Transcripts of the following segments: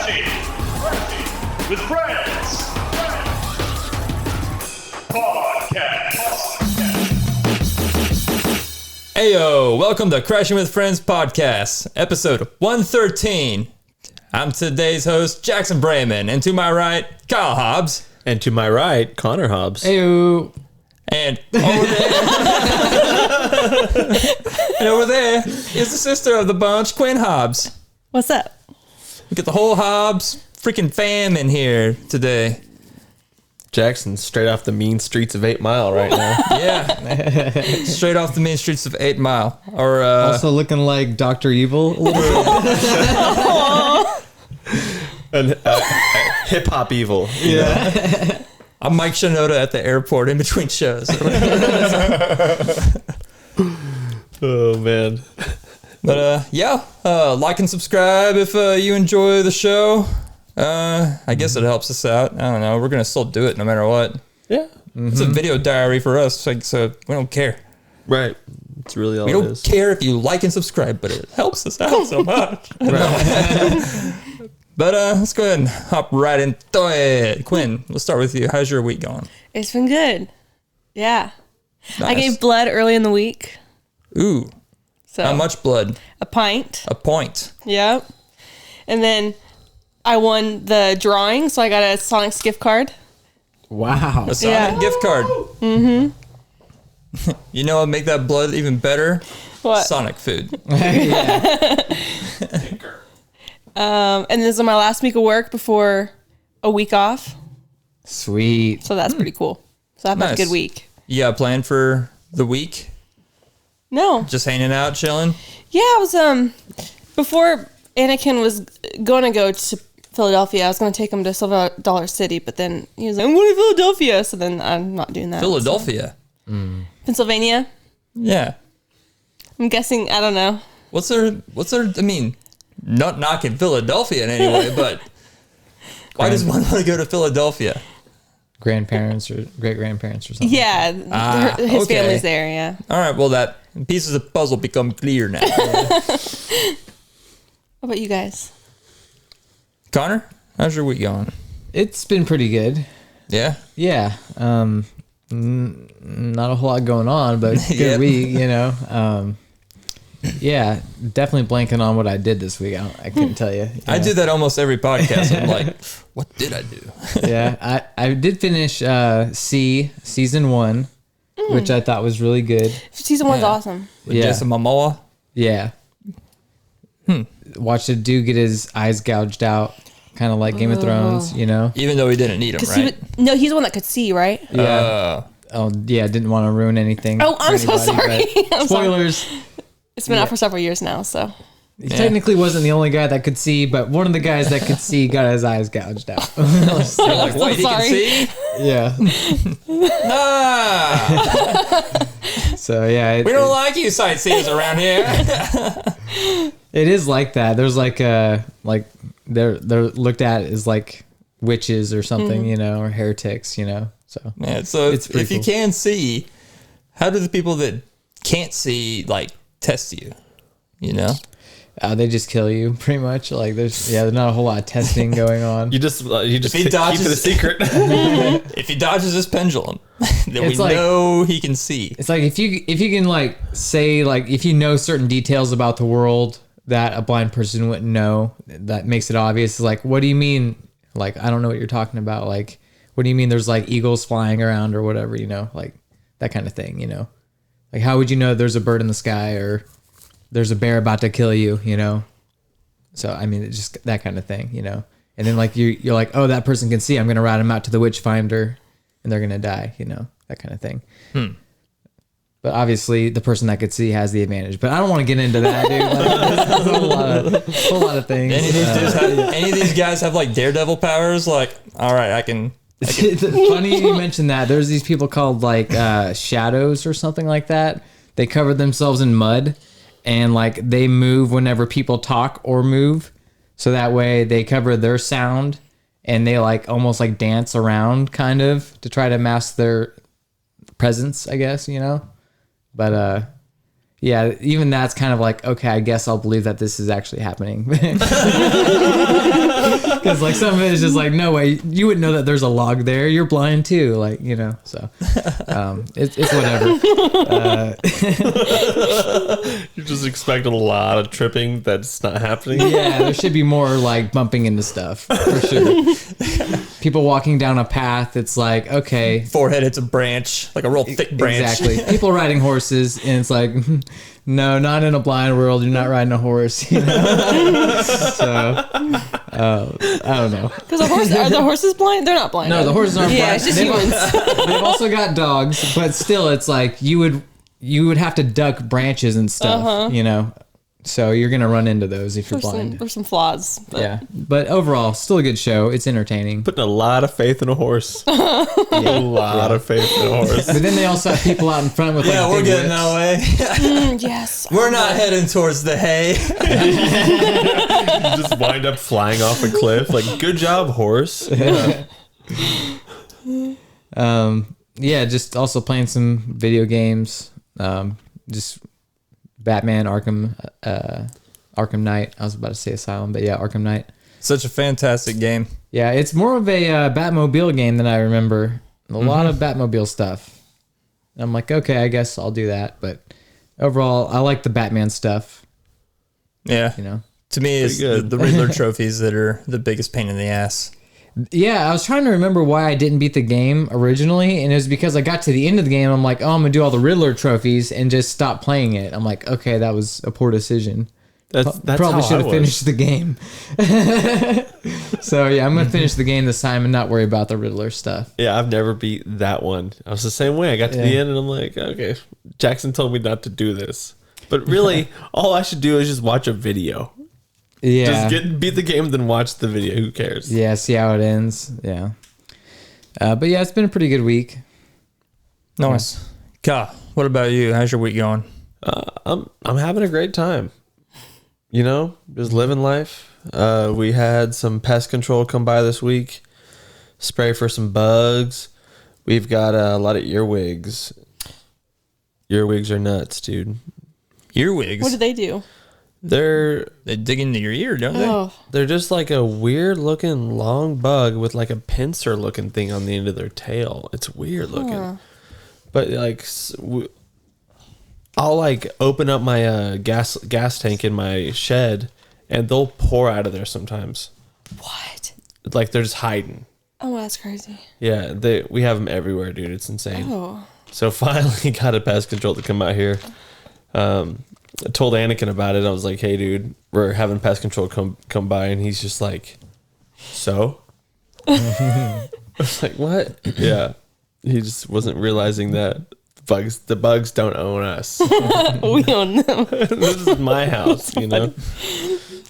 with Friends Podcast. Heyo, welcome to Crashing with Friends Podcast, episode 113. I'm today's host, Jackson Brayman, and to my right, Kyle Hobbs. And to my right, Connor Hobbs. Heyo. And over there is the sister of the bunch, Quinn Hobbs. What's up? We got the whole Hobbs freaking fam in here today. Jackson, straight off the mean streets of 8 Mile right now. Yeah, straight off the main streets of 8 Mile. Or Also looking like Dr. Evil a little bit. And hip hop evil. Yeah. I'm Mike Shinoda at the airport in between shows. Oh, man. But like and subscribe if you enjoy the show. I guess it helps us out. I don't know. We're going to still do it no matter what. Yeah. It's a video diary for us, so we don't care. Right. It's really all We it don't is. care if you like and subscribe, but it helps us out so much. But let's go ahead and hop right into it. Quinn, let's start with you. How's your week going? It's been good. Yeah. Nice. I gave blood early in the week. Ooh. So How much blood? A pint. A point. Yep. And then I won the drawing, so I got a Sonic's gift card. Wow. A Sonic gift card. Mm-hmm. You know what make that blood even better? What? Sonic food. And this is my last week of work before a week off. Sweet. So that's pretty cool. So I've had a Nice. good week. You got a plan for the week? No. Just hanging out, chilling? Yeah, I was before Anakin was gonna go to Philadelphia, I was gonna take him to Silver Dollar City, but then he was like, I'm going to Philadelphia, so then I'm not doing that. Philadelphia. So. Pennsylvania. Yeah. I'm guessing, I don't know. What's there, I mean, not knocking Philadelphia in any way, but why does one want to go to Philadelphia? Grandparents or great-grandparents or something. Yeah, his okay. family's there, yeah. All right, well, that pieces of the puzzle become clear now. What about you guys? Connor, how's your week going? It's been pretty good. Yeah? Yeah. Not a whole lot going on, but good Yep. week, you know. Yeah, definitely blanking on what I did this week. I couldn't tell you. I do that almost every podcast. I'm like, what did I do? Yeah, I did finish season 1, which I thought was really good. Season 1's Yeah. awesome. With Yeah. Jason Momoa? Yeah. Watched a dude get his eyes gouged out, kind of like Game of Thrones, you know? Even though he didn't need him, 'Cause right? no, he's the one that could see, right? Yeah. Oh, yeah, didn't want to ruin anything. Oh, I'm for so anybody, sorry. but I'm sorry. spoilers. It's been out for several years now, so. He technically wasn't the only guy that could see, but one of the guys that could see got his eyes gouged out. You're like, so wait, he can sorry. see? Yeah. Ah! So, yeah. We don't like you sightseers around here. It is like that. There's like they're looked at as like witches or something, you know, or heretics, you know. So Man, so It's pretty if you cool. can see, how do the people that can't see like test you? You know? they just kill you pretty much. Like there's not a whole lot of testing going on. You just he keep dodges- it a secret. If he dodges this pendulum, then It's we like- know he can see. It's like if you can like say like if you know certain details about the world that a blind person wouldn't know, that makes it obvious. It's like, what do you mean? Like, I don't know what you're talking about. Like, what do you mean there's like eagles flying around or whatever, you know, like that kind of thing, you know? Like, how would you know there's a bird in the sky or there's a bear about to kill you, you know? So, I mean, it's just that kind of thing, you know? And then like you're like, oh, that person can see. I'm going to route them out to the witch finder and they're going to die, you know, that kind of thing. But obviously, the person that could see has the advantage. But I don't want to get into that, dude. Like, there's a whole lot of things. Any of these guys have like daredevil powers? Like, all right, I can. It's funny you mentioned that. There's these people called like shadows or something like that. They cover themselves in mud, and like they move whenever people talk or move, so that way they cover their sound, and they like almost like dance around kind of to try to mask their presence, I guess, you know. But yeah, even that's kind of like, okay, I guess I'll believe that this is actually happening. Because like some of it is just like, no way, you wouldn't know that there's a log there. You're blind too, like, you know. So it's whatever. You're just expecting a lot of tripping that's not happening. Yeah, there should be more like bumping into stuff for sure. People walking down a path, it's like, okay, Forehead hits a branch, like a real thick branch. exactly. People riding horses, and it's like, no, not in a blind world. You're not riding a horse. You know? So I don't know. Because are the horses blind? They're not blind. No, the horses aren't Yeah, blind. it's just They've- humans. They've also got dogs, but still, it's like you would have to duck branches and stuff, you know. So you're gonna run into those if you're blind. There's some flaws. But Yeah, but overall, still a good show. It's entertaining. Putting a lot of faith in a horse. A lot of faith in a horse. But then they also have people out in front with like Yeah, we're big getting whips. that way. Yes. We're not heading towards the hay. You just wind up flying off a cliff. Like, good job, horse. Yeah. Yeah, just also playing some video games. Just Batman Arkham Knight. I was about to say Asylum, but yeah, Arkham Knight. Such a fantastic game. Yeah, it's more of a Batmobile game than I remember. A lot of Batmobile stuff. I'm like, okay, I guess I'll do that. But overall, I like the Batman stuff. Yeah. You know. To me, it's Pretty good. the Riddler trophies that are the biggest pain in the ass. Yeah, I was trying to remember why I didn't beat the game originally, and it was because I got to the end of the game. I'm like, oh, I'm gonna do all the Riddler trophies and just stop playing it. I'm like, okay, that was a poor decision. That's Probably how should I have was. finished the game. So yeah, I'm gonna finish the game this time and not worry about the Riddler stuff. Yeah, I've never beat that one. I was the same way. I got to the Yeah. end and I'm like, okay, Jackson told me not to do this. But really, all I should do is just watch a video. Yeah, Just beat the game, then watch the video. Who cares? yeah, see how it ends. Yeah, but yeah, it's been a pretty good week. Nice. Ka, what about you? How's your week going? I'm having a great time. You know, just living life. We had some pest control come by this week, spray for some bugs. We've got a lot of earwigs. Earwigs are nuts, dude. Earwigs. What do they do? They're They dig into your ear, don't they? Oh, They're just like a weird looking long bug with like a pincer looking thing on the end of their tail. It's weird looking. But like, I'll like open up my gas tank in my shed and they'll pour out of there sometimes. what? Like they're just hiding. Oh, that's crazy. Yeah, we have them everywhere, dude. It's insane. Oh. So finally got a pest control to come out here. I told Anakin about it. I was like, hey, dude, we're having pest control come by. And he's just like, so? I was like, what? Yeah. He just wasn't realizing that the bugs don't own us. We own them. This is my house, you know?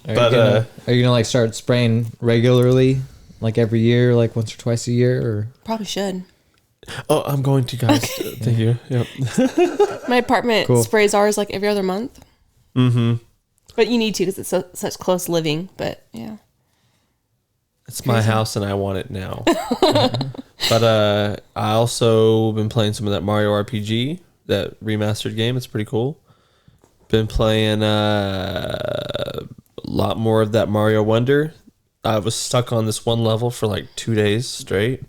Are you gonna like start spraying regularly, like every year, like once or twice a year, or? Probably should. Oh, I'm going to, guys. Thank you. Yep. My apartment Cool. sprays ours like every other month. Mm-hmm. But you need to because it's such close living. But yeah. It's my house and I want it now. But I also been playing some of that Mario RPG, that remastered game. It's pretty cool. Been playing a lot more of that Mario Wonder. I was stuck on this one level for like 2 days straight.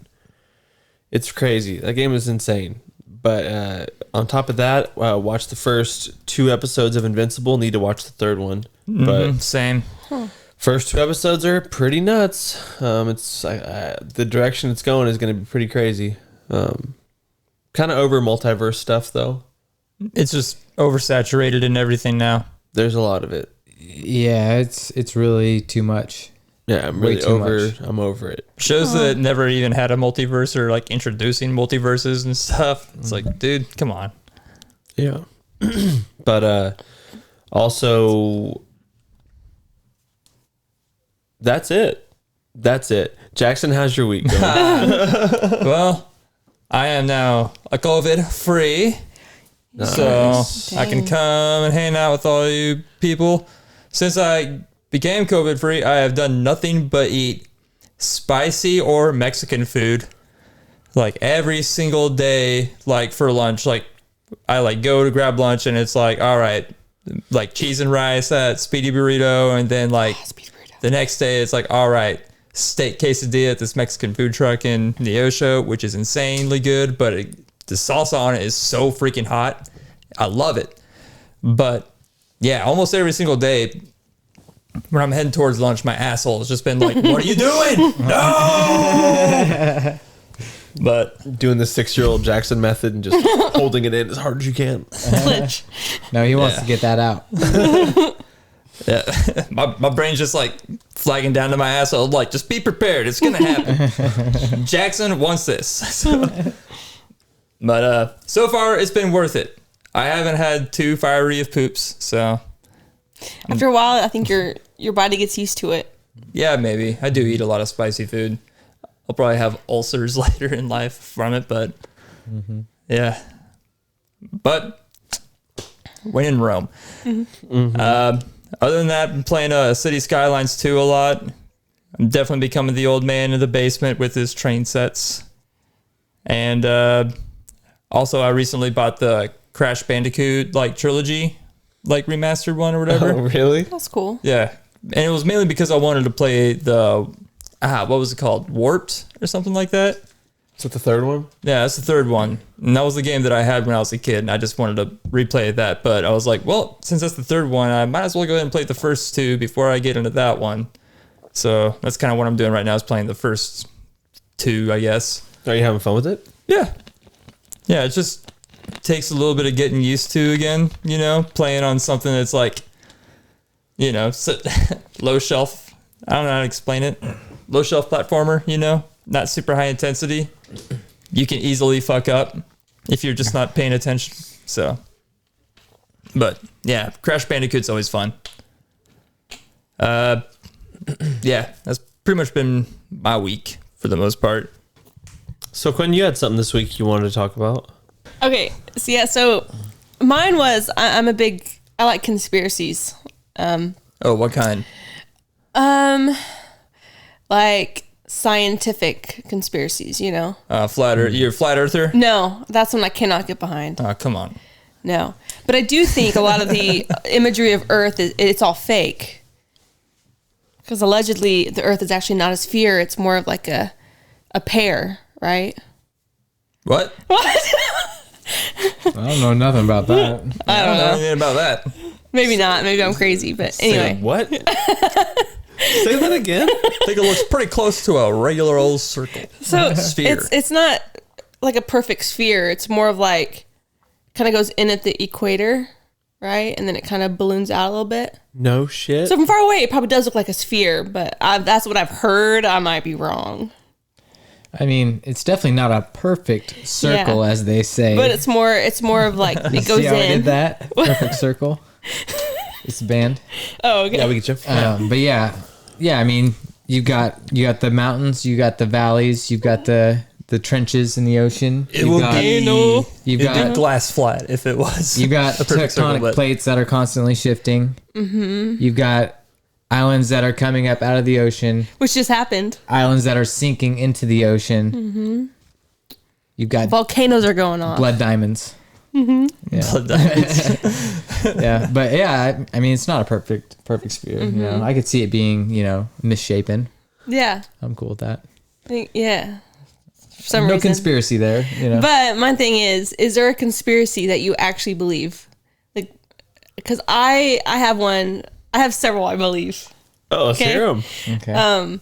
It's crazy. That game is insane. But on top of that, watched the first 2 episodes of Invincible. Need to watch the third one. But Same. first 2 episodes are pretty nuts. It's the direction it's going is going to be pretty crazy. Kind of over multiverse stuff though. It's just oversaturated in everything now. There's a lot of it. Yeah, it's really too much. Yeah, I'm Way really too over. much. I'm over it. Shows that never even had a multiverse or like introducing multiverses and stuff. It's like, dude, come on. Yeah. But also, that's it. That's it. Jackson, how's your week going? Well, I am now a COVID free. So I can come and hang out with all you people. Since I became COVID free, I have done nothing but eat spicy or Mexican food like every single day, like for lunch, like I like go to grab lunch and it's like, all right, like cheese and rice at Speedy Burrito, and then like the next day it's like, all right, steak quesadilla at this Mexican food truck in Neosho, which is insanely good, but the salsa on it is so freaking hot. I love it. But yeah, almost every single day when I'm heading towards lunch, my asshole has just been like, what are you doing? No! But Doing the 6-year-old Jackson method and just holding it in as hard as you can. Clinch. No, he wants to get that out. yeah, my brain's just like flagging down to my asshole, like, just be prepared. It's going to happen. Jackson wants this. But so far, it's been worth it. I haven't had too fiery of poops, so. After a while, I think your body gets used to it. Yeah, maybe. I do eat a lot of spicy food. I'll probably have ulcers later in life from it, but yeah. But when in Rome. Other than that, I'm playing City Skylines 2 a lot. I'm definitely becoming the old man in the basement with his train sets. And also, I recently bought the Crash Bandicoot like trilogy, like remastered one or whatever. Oh, really? That's cool. Yeah. And it was mainly because I wanted to play the what was it called? Warped or something like that? Is that the third one? Yeah, that's the third one. And that was the game that I had when I was a kid, and I just wanted to replay that. But I was like, well, since that's the third one, I might as well go ahead and play the first two before I get into that one. So that's kind of what I'm doing right now, is playing the first two, I guess. Are you having fun with it? Yeah. Yeah, it just takes a little bit of getting used to again, playing on something that's like, low shelf. I don't know how to explain it. Low shelf platformer, not super high intensity. You can easily fuck up if you're just not paying attention. So, but yeah, Crash Bandicoot's always fun. Yeah, that's pretty much been my week for the most part. So, Quinn, you had something this week you wanted to talk about? Okay, so mine was I like conspiracies. Oh, what kind? Like scientific conspiracies, You're a flat earther? No, that's one I cannot get behind. Oh, come on. No, but I do think a lot of the imagery of Earth it's all fake, because allegedly the Earth is actually not a sphere; it's more of like a pear, right? What? What? I don't know nothing about that. I don't know anything about that. Maybe not. Maybe I'm crazy, but anyway. Say what? Say that again. I think it looks pretty close to a regular old circle. So sphere. It's not like a perfect sphere. It's more of like kind of goes in at the equator, right? And then it kind of balloons out a little bit. No shit. So from far away, it probably does look like a sphere, but that's what I've heard. I might be wrong. I mean, it's definitely not a perfect circle, as they say. But it's more of like it goes See how I in. did that? Perfect circle. It's a band. Oh, okay. Yeah, we get you. But yeah. I mean, you got the mountains, you got the valleys, you've got the trenches in the ocean. You've got glass flat if it was. You've got a perfect circle, tectonic plates that are constantly shifting. Mm-hmm. You've got islands that are coming up out of the ocean. Which just happened. Islands that are sinking into the ocean. Mm-hmm. You've got volcanoes are going off. Blood diamonds. Mm-hmm. Yeah. Blood diamonds. Yeah, but yeah, I mean, it's not a perfect sphere. Mm-hmm. I could see it being, misshapen. Yeah. I'm cool with that. Yeah. For some no reason. Conspiracy there, But my thing is there a conspiracy that you actually believe? Like, because I have one. I have several I believe. Oh, let's hear them. Okay.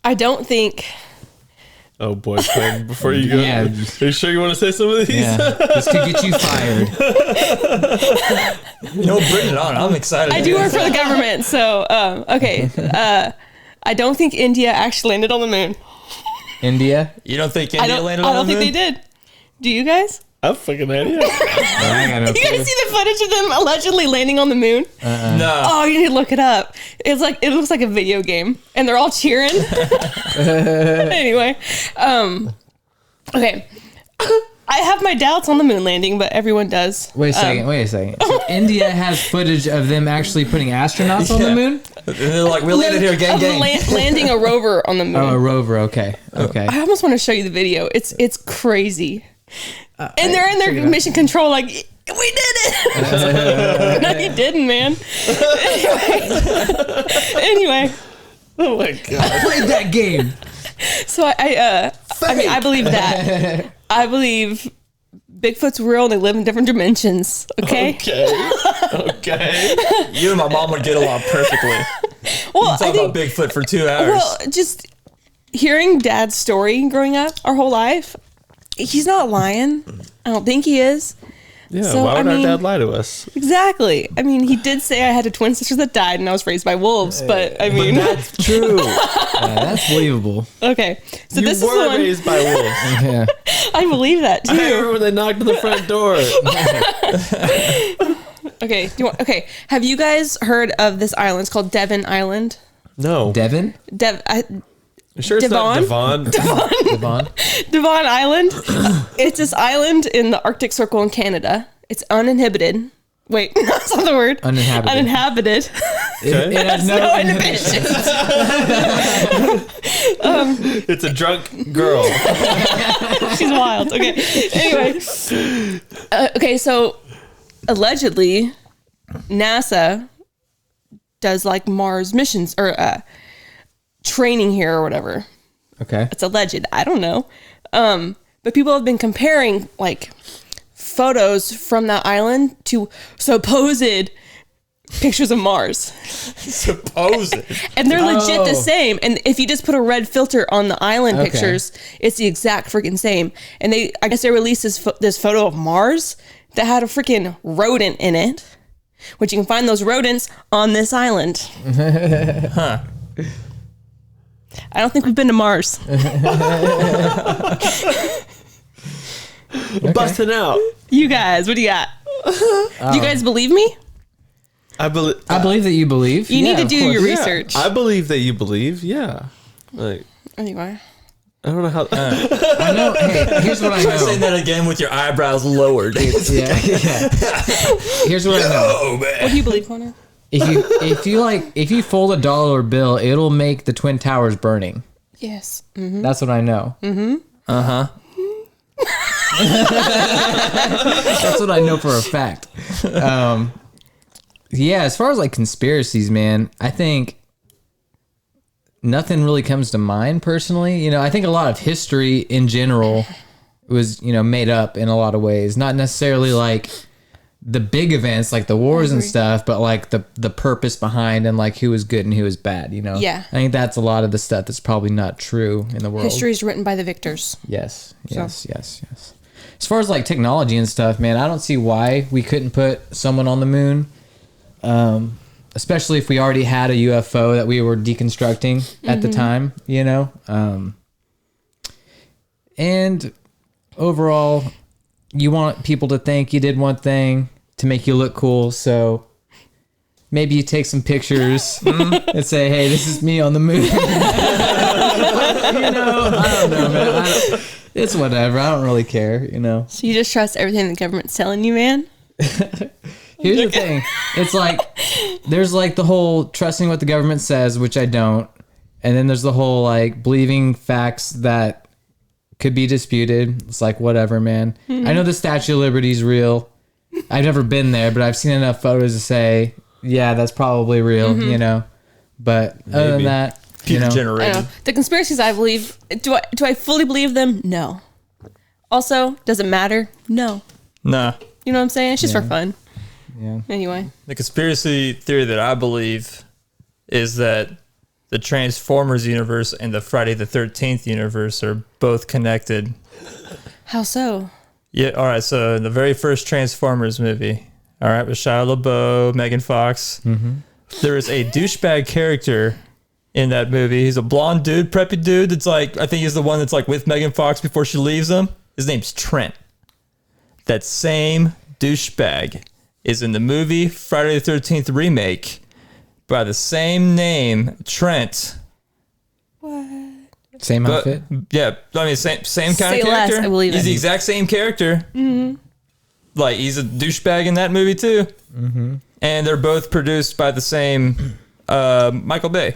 I don't think. Oh boy, Quinn, before you go, Yeah. are you sure you want to say some of these? Yeah, this could get you fired. Bring it on. I'm excited. I do work for the government, so okay. I don't think India actually landed on the moon. India? You don't think India landed on the moon? I don't think they did. Do you guys? I'm fucking idea. I got no You guys see the footage of them allegedly landing on the moon? No. Oh, you need to look it up. It looks like a video game, and they're all cheering. Anyway, okay. I have my doubts on the moon landing, but everyone does. Wait a second. So India has footage of them actually putting astronauts on the moon? And they're like, we landed here, gang, gang. Landing a rover on the moon. Oh, a rover. Okay. I almost want to show you the video. It's crazy. And they're in their mission control like, we did it. No, you didn't, man. Anyway. Oh my god. I played that game. So I mean, I believe that. I believe Bigfoot's real and they live in different dimensions. Okay. Okay. You and my mom would get along perfectly. Well, Talk about Bigfoot for 2 hours. well, just hearing Dad's story growing up our whole life, he's not lying. I don't think he is. Yeah. So, why would I our mean- dad lie to us? Exactly. I mean, he did say I had a twin sister that died and I was raised by wolves, but I mean, That's true. That's believable. okay. So You this is the were one. raised by wolves. Yeah. I believe that I remember too. when they knocked on the front door. Okay. Okay. Have you guys heard of this island? It's called Devon Island. No. Devon? You sure it's not Devon? Devon? Devon Island. It's this island in the Arctic Circle in Canada. It's uninhibited. Wait, that's not the word. Uninhabited. Uninhabited. It has no inhibition. It's a drunk girl. She's wild. Okay. Anyway. Okay, so allegedly, NASA does like Mars missions or training here or whatever. Okay. It's alleged. I don't know. But people have been comparing like photos from that island to supposed pictures of Mars. Supposed. And they're legit the Oh. same. And if you just put a red filter on the island Okay. pictures, it's the exact freaking same. And I guess they released this photo of Mars that had a freaking rodent in it, which you can find those rodents on this island. Huh. I don't think we've been to Mars. Busting out. You guys, what do you got? Do you guys believe me? I believe. I believe that you believe. You need to of do course. your Yeah, research. I believe that you believe. Yeah. Like Anyway. I don't know how. I know. Hey, here's what I Try saying know. that again with your eyebrows lowered. Yeah. Here's what I know. Oh man. What do you believe, Connor? If you fold a dollar bill, it'll make the Twin Towers burning. Yes. That's what I know. Uh huh. That's what I know for a fact. Yeah, as far as like conspiracies, man, I think nothing really comes to mind personally. You know, I think a lot of history in general was, made up in a lot of ways. Not necessarily like the big events like the wars and stuff, but like the purpose behind and like who was good and who was bad, Yeah. I think that's a lot of the stuff that's probably not true in the world. History is written by the victors. Yes. As far as like technology and stuff, man, I don't see why we couldn't put someone on the moon. Especially if we already had a UFO that we were deconstructing at the time, and overall, you want people to think you did one thing to make you look cool. So maybe you take some pictures and say, hey, this is me on the moon. I don't know, man. It's whatever. I don't really care, So you just trust everything the government's telling you, man? Here's the thing. It's like, there's like the whole trusting what the government says, which I don't. And then there's the whole like believing facts that could be disputed. It's like, whatever, man. I know the Statue of Liberty is real. I've never been there, but I've seen enough photos to say, yeah, that's probably real, But other than that, Computer I don't generated. know. The conspiracies I believe, do I fully believe them? No. Also, does it matter? No. Nah. You know what I'm saying? It's just for fun. yeah. Anyway. The conspiracy theory that I believe is that the Transformers universe and the Friday the 13th universe are both connected. How so? Yeah, all right. So in the very first Transformers movie, all right, with Shia LaBeouf, Megan Fox, there is a douchebag character in that movie. He's a blonde dude, preppy dude. That's like, I think he's the one that's like with Megan Fox before she leaves him. His name's Trent. That same douchebag is in the movie Friday the 13th remake by the same name, Trent. Same But, outfit. yeah, I mean, same kind Say of less, character. I believe He's it. the exact same character. Like, he's a douchebag in that movie, too. And they're both produced by the same Michael Bay.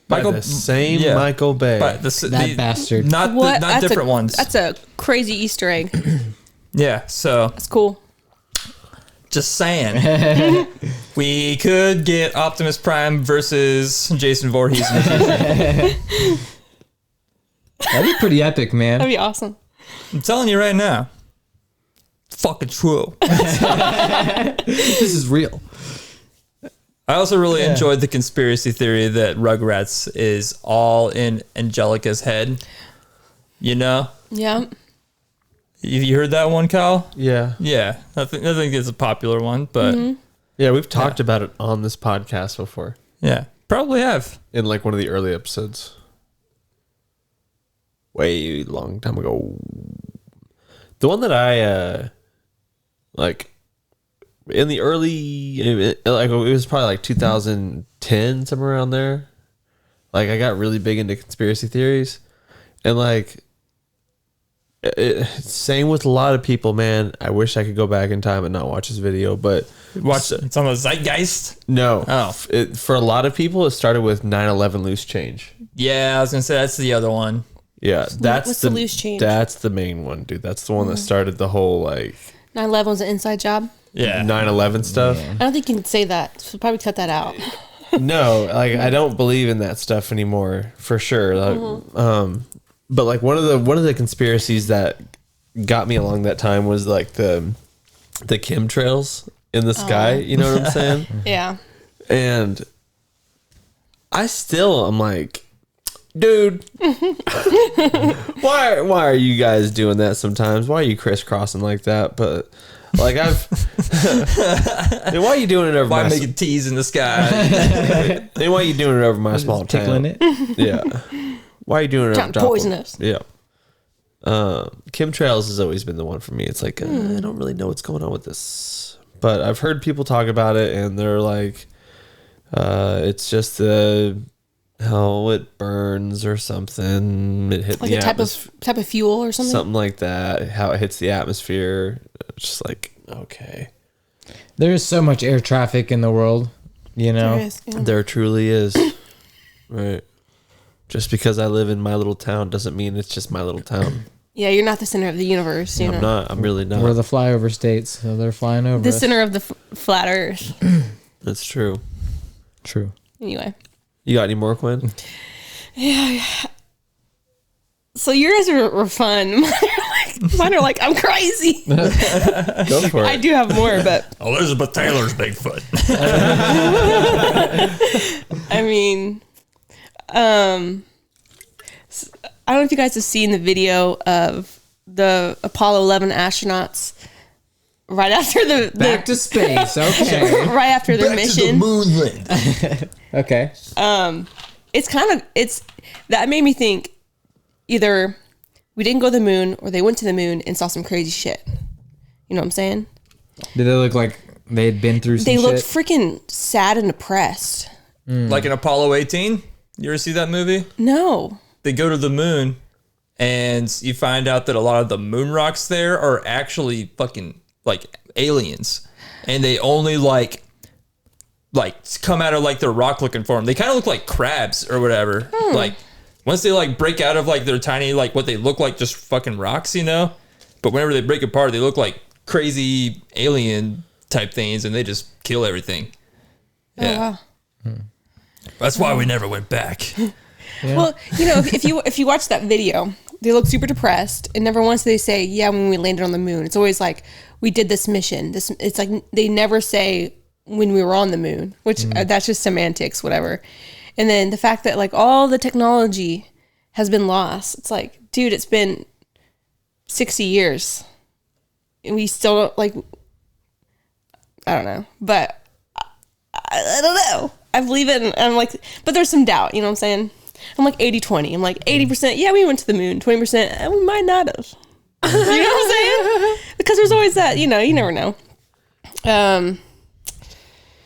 By the same yeah. Michael Bay. But That bastard. Not What? not different ones. That's a crazy Easter egg. Yeah, so That's cool. just saying. We could get Optimus Prime versus Jason Voorhees. That'd be pretty epic, man. That'd be awesome. I'm telling you right now. Fucking true. This is real. I also really enjoyed the conspiracy theory that Rugrats is all in Angelica's head. You know? Yeah. You heard that one, Kyle? Yeah. Yeah. I think it's a popular one, but Yeah, we've talked about it on this podcast before. yeah, probably have. In like one of the early episodes. Way long time ago. The one that I like in the early like it was probably like 2010, somewhere around there. Like I got really big into conspiracy theories. And like same with a lot of people, man. I wish I could go back in time and not watch this video, but Watch some of the Zeitgeist. no. Oh. For a lot of people, it started with 9/11 loose change. Yeah, I was gonna say that's the other one. Yeah, that's what's the loose change? That's the main one, dude. That's the one that started the whole like 9/11 was an inside job. Yeah. 9/11 stuff. I don't think you can say that. So probably cut that out. No, like I don't believe in that stuff anymore, for sure. Like, but like one of the conspiracies that got me along that time was like the chemtrails in the sky. You know what I'm saying? Yeah. And I still am like, dude, why are you guys doing that sometimes? Why are you crisscrossing like that? But like and why are you doing it over Why my making teas in the sky? and why are you doing it over my small Tickling town? it. Yeah. Why are you doing it Trying over to top of- poison us. Yeah. Chemtrails has always been the one for me. It's like I don't really know what's going on with this, but I've heard people talk about it, and they're like, it's just how it burns or something. It hit Like the a type atmosphere, of fuel or something. something like that. How it hits the atmosphere. It's just like okay, There's so much air traffic in the world, you know. There is, yeah. there truly is. Right. Just because I live in my little town doesn't mean it's just my little town. Yeah, you're not the center of the universe. You know, I'm not. I'm really not. We're the flyover states, so they're flying over the us. center of the flat Earth. That's true. True. Anyway, You got any more, Quinn? so yours were fun. Mine are like I'm crazy. Go for it. I do have more, but Elizabeth Taylor's Bigfoot. I mean, I don't know if you guys have seen the video of the Apollo 11 astronauts right after the Back to space. Okay. right after their mission. Okay. It's that made me think either we didn't go to the moon or they went to the moon and saw some crazy shit. You know what I'm saying? Did they look like they had been through some They shit? looked freaking sad and depressed. Like in Apollo 18. You ever see that movie? No. They go to the moon and you find out that a lot of the moon rocks there are actually fucking like aliens. And they only like come out of like their rock looking form. They kind of look like crabs or whatever. Like once they like break out of like their tiny, like what they look like just fucking rocks, you know? But whenever they break apart, they look like crazy alien type things and they just kill everything. Yeah. Oh, wow. That's why we never went back. Well, you know, if you watch that video, they look super depressed, and never once do they say, "Yeah, when we landed on the moon." It's always like, "We did this mission." It's like they never say when we were on the moon, which that's just semantics, whatever. And then the fact that like all the technology has been lost. It's like, dude, it's been 60 years, and we still don't like. I don't know, but I don't know. I believe it, and I'm like, but there's some doubt, you know what I'm saying? I'm like 80-20. I'm like 80%, yeah, we went to the moon. 20%, we might not have. You know what I'm saying? Because there's always that, you know, you never know.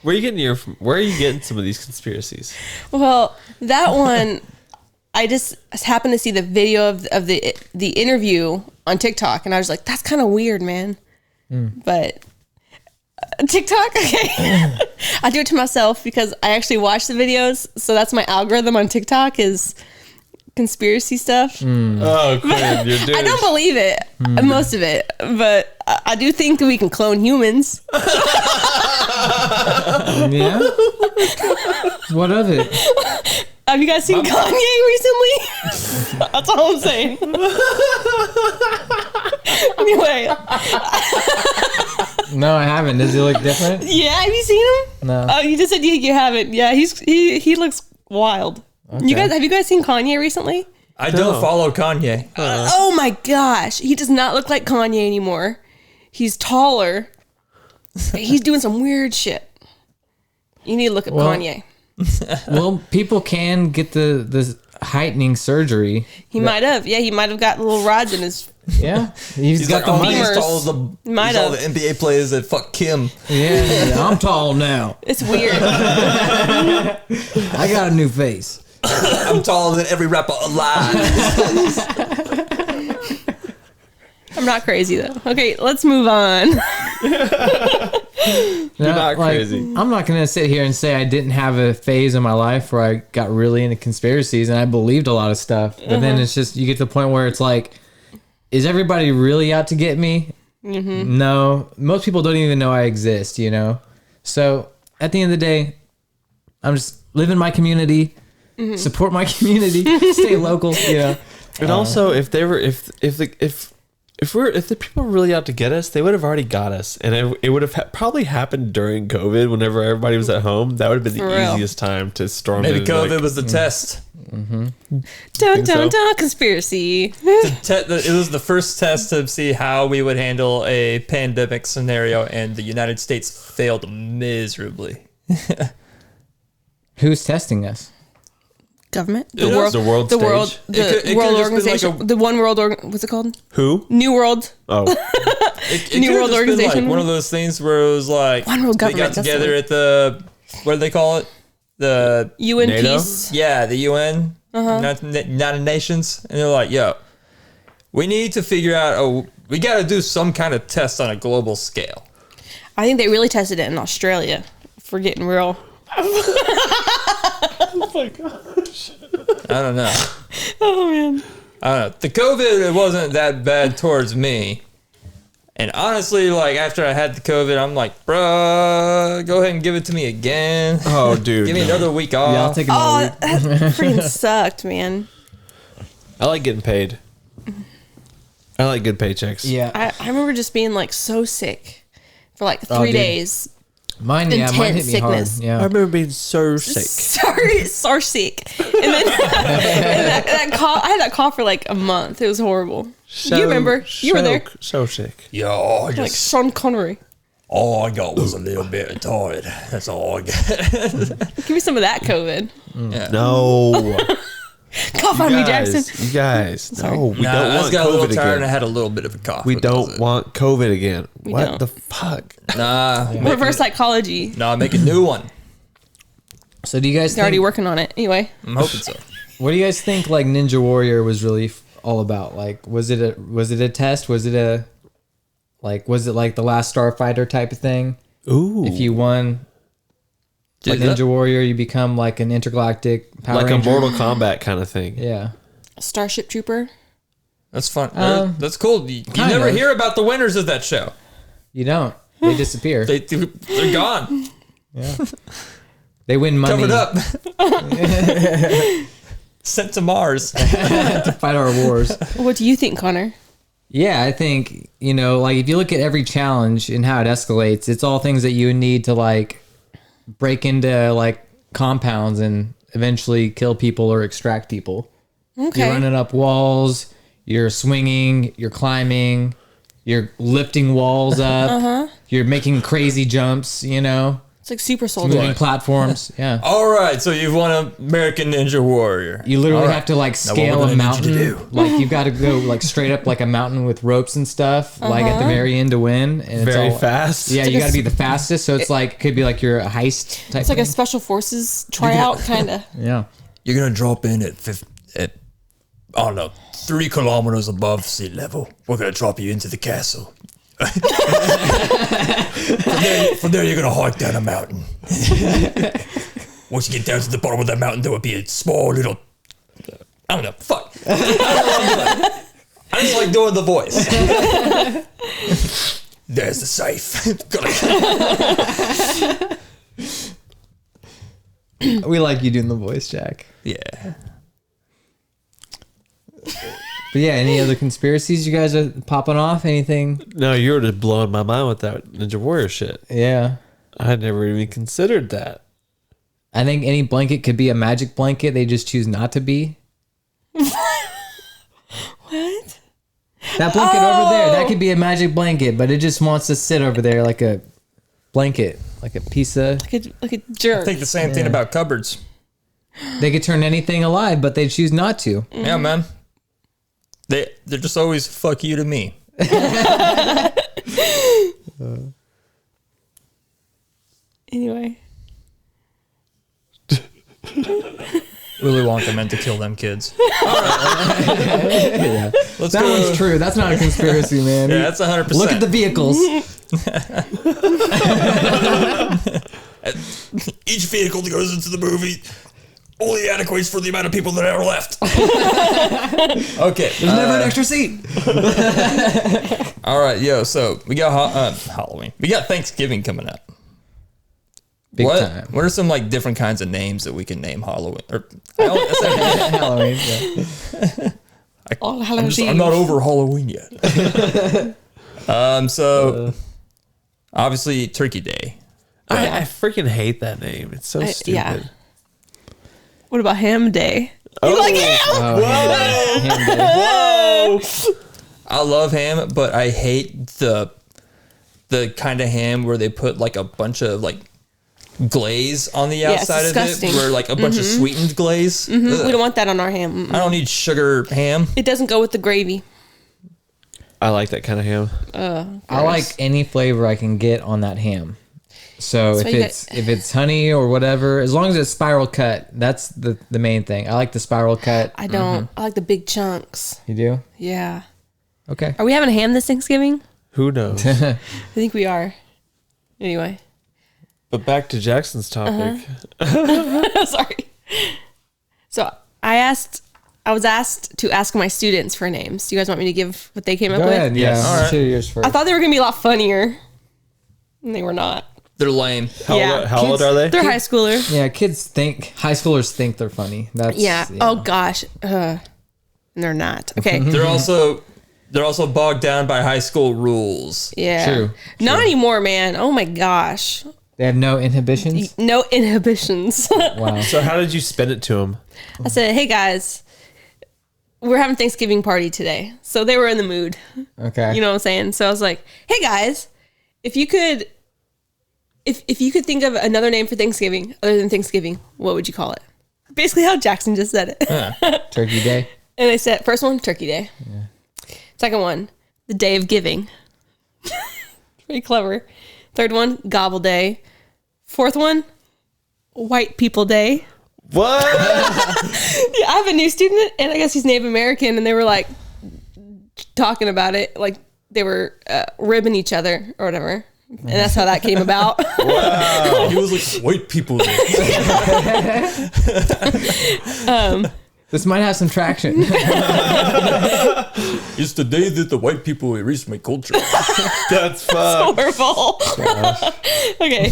Where are you getting some of these conspiracies? Well, that one, I just happened to see the video of the interview on TikTok, and I was like, that's kind of weird, man. But TikTok, okay. I do it to myself because I actually watch the videos. So that's my algorithm on TikTok is conspiracy stuff. Oh, Quinn, you're doing I don't believe it, most of it, but I do think that we can clone humans. Yeah. What of it? Have you guys seen Kanye recently? That's all I'm saying. Anyway, No, I haven't. Does he look different? yeah, have you seen him? No. Oh, you just said you haven't. Yeah, he looks wild. You guys, have you guys seen Kanye recently? I don't follow Kanye. Oh my gosh, he does not look like Kanye anymore. He's taller. He's doing some weird shit. You need to look at Kanye. Well, people can get the heightening surgery. He might have. Yeah, he might have got little rods in his. Yeah. He's got the money. He's femurs. tall Might as all have. the NBA players that fuck Kim. Yeah, I'm tall now. It's weird. I got a new face. I'm taller than every rapper alive. I'm not crazy though. Okay, let's move on. You're not crazy. I'm not going to sit here and say I didn't have a phase in my life where I got really into conspiracies and I believed a lot of stuff. But then it's just, you get to the point where it's like, is everybody really out to get me? No. Most people don't even know I exist, you know? So at the end of the day, I'm just living my community, support my community, stay local, you know? And also, if the people were really out to get us, they would have already got us, and it would have probably happened during COVID, whenever everybody was at home. That would have been For the real. easiest time to storm. Maybe in, COVID like, was the test. Dun Think so? dun dun conspiracy. It was the first test to see how we would handle a pandemic scenario, and the United States failed miserably. Who's testing us? Government, It was the world the stage. world, It the could- it World could've just been like Organization, the One World what's it called? Who? New World. Oh, It New could've World just been Organization. like one of those things where it was like One World they Government, got that's the together word. at the what do they call it? The UN NATO? peace. Yeah, the UN, United Nations, and they're like, "Yo, we need to figure out. We got to do some kind of test on a global scale." I think they really tested it in Australia. If we're getting real. I don't know. Oh man. I don't know. The COVID, it wasn't that bad towards me. And honestly, like after I had the COVID, I'm like, bruh, go ahead and give it to me again. oh, dude. Give me another week off. Yeah, I'll take another Oh, week. that freaking sucked, man. I like getting paid. I like good paychecks. Yeah. I remember just being like so sick for like 3 dude. days. Mine hit Intense me sickness. hard. I Yeah. remember being so sick. Sorry, so sick. And then and that cough, I had that cough for like a month. It was horrible. You remember? You were there. So sick. Yo, I Like just Sean Connery. all I got was a little bit tired. That's all I got. Give me some of that COVID. No. Cough on me, Jackson. You guys. No, we Nah, don't I just want got a little COVID tired and I again. had a little bit of a cough. We but that was don't it. want COVID again. What don't. the fuck? Nah, Reverse psychology. make a new one. So do you guys They're already think, working on it. Anyway, I'm hoping so. what do you guys think like Ninja Warrior was really all about? Like, was it a test? Was it like the Last Starfighter type of thing? Ooh. If you won like Did Ninja Warrior, you become like an intergalactic Power like Ranger. a Mortal Kombat kind of thing. Yeah. Starship Trooper. That's fun. That's cool. You kind never of. hear about the winners of that show. You don't. They disappear. They're gone. They win money Covered up. Sent to Mars. to fight our wars. What do you think, Connor? Yeah, I think, like if you look at every challenge and how it escalates, it's all things that you need to like break into like compounds and eventually kill people or extract people. Okay. You're running up walls, you're swinging, you're climbing, you're lifting walls up, you're making crazy jumps, It's like Super Soldier. moving platforms. Yeah. All right, so you've won American Ninja Warrior. You literally All right. have to like Now, what scale would a I need you to mountain. Like you've got to go like straight up like a mountain with ropes and stuff, like at the very end to win. And Very it's all, fast. Yeah, like you a got to be the fastest. So it's like could be like your heist type. It's like a thing. special forces tryout, kind of. Yeah. You're gonna drop in at I don't know, 3 kilometers above sea level. We're gonna drop you into the castle. From there, you're gonna hike down a mountain. Once you get down to the bottom of that mountain, there will be a small little. I don't know. Fuck. I just like doing the voice. There's the safe. We like you doing the voice, Jack. Yeah. But yeah, any other conspiracies you guys are popping off? Anything? No, you were just blowing my mind with that Ninja Warrior shit. Yeah. I had never even considered that. I think any blanket could be a magic blanket. They just choose not to be. What? That blanket over there, that could be a magic blanket, but it just wants to sit over there like a blanket, like a piece of... Like a jerk. I think the same thing about cupboards. They could turn anything alive, but they choose not to. Yeah, man. They're just always fuck you to me. Anyway. Willy Wonka meant to kill them kids. Yeah. Let's That go. one's true. That's not a conspiracy, man. Yeah, that's 100%. Look at the vehicles. Each vehicle that goes into the movie only adequates for the amount of people that are left. Okay. There's never an extra seat. All right, yo. So we got Halloween. We got Thanksgiving coming up. Big what? time. What are some like different kinds of names that we can name Halloween? Or Halloween. Yeah. All Hallows I'm not over Halloween yet. So obviously Turkey Day. I freaking hate that name. It's so stupid. yeah. What about Ham Day? You like ham? Oh, ham day. I love ham, but I hate the kind of ham where they put like a bunch of like glaze on the it's outside of it, disgusting. where like a bunch of sweetened glaze. We don't want that on our ham. Mm-mm. I don't need sugar ham. It doesn't go with the gravy. I like that kind of ham. I like any flavor I can get on that ham. So That's why you if it's honey or whatever, as long as it's spiral cut, that's the main thing. I like the spiral cut. I don't. I like the big chunks. You do? Yeah. Okay. Are we having a ham this Thanksgiving? Who knows? I think we are. Anyway. But back to Jackson's topic. Sorry. So I was asked to ask my students for names. Do you guys want me to give what they came up Go with? ahead. Yeah. Yes. All right. Shoot yours first. I thought they were going to be a lot funnier. And they were not. They're lame. How old are they? They're high schooler. Yeah, high schoolers think they're funny. That's Yeah. Oh gosh. And they're not. Okay. They're also bogged down by high school rules. Yeah. True. Not anymore, man. Oh my gosh. They have no inhibitions. No inhibitions. Wow. So how did you spend it to them? I said, hey guys, we're having Thanksgiving party today. So they were in the mood. Okay. You know what I'm saying? So I was like, hey guys, if you could think of another name for Thanksgiving other than Thanksgiving, what would you call it? Basically how Jackson just said it. Turkey Day. And they said, first one, Turkey Day. Yeah. Second one, the Day of Giving. Pretty clever. Third one, Gobble Day. Fourth one, White People Day. What? Yeah, I have a new student, and I guess he's Native American, and they were like talking about it, like they were ribbing each other or whatever. And that's how that came about. He was like, white people. This might have some traction. It's the day that the white people erased my culture. That's fucked. Horrible. Okay.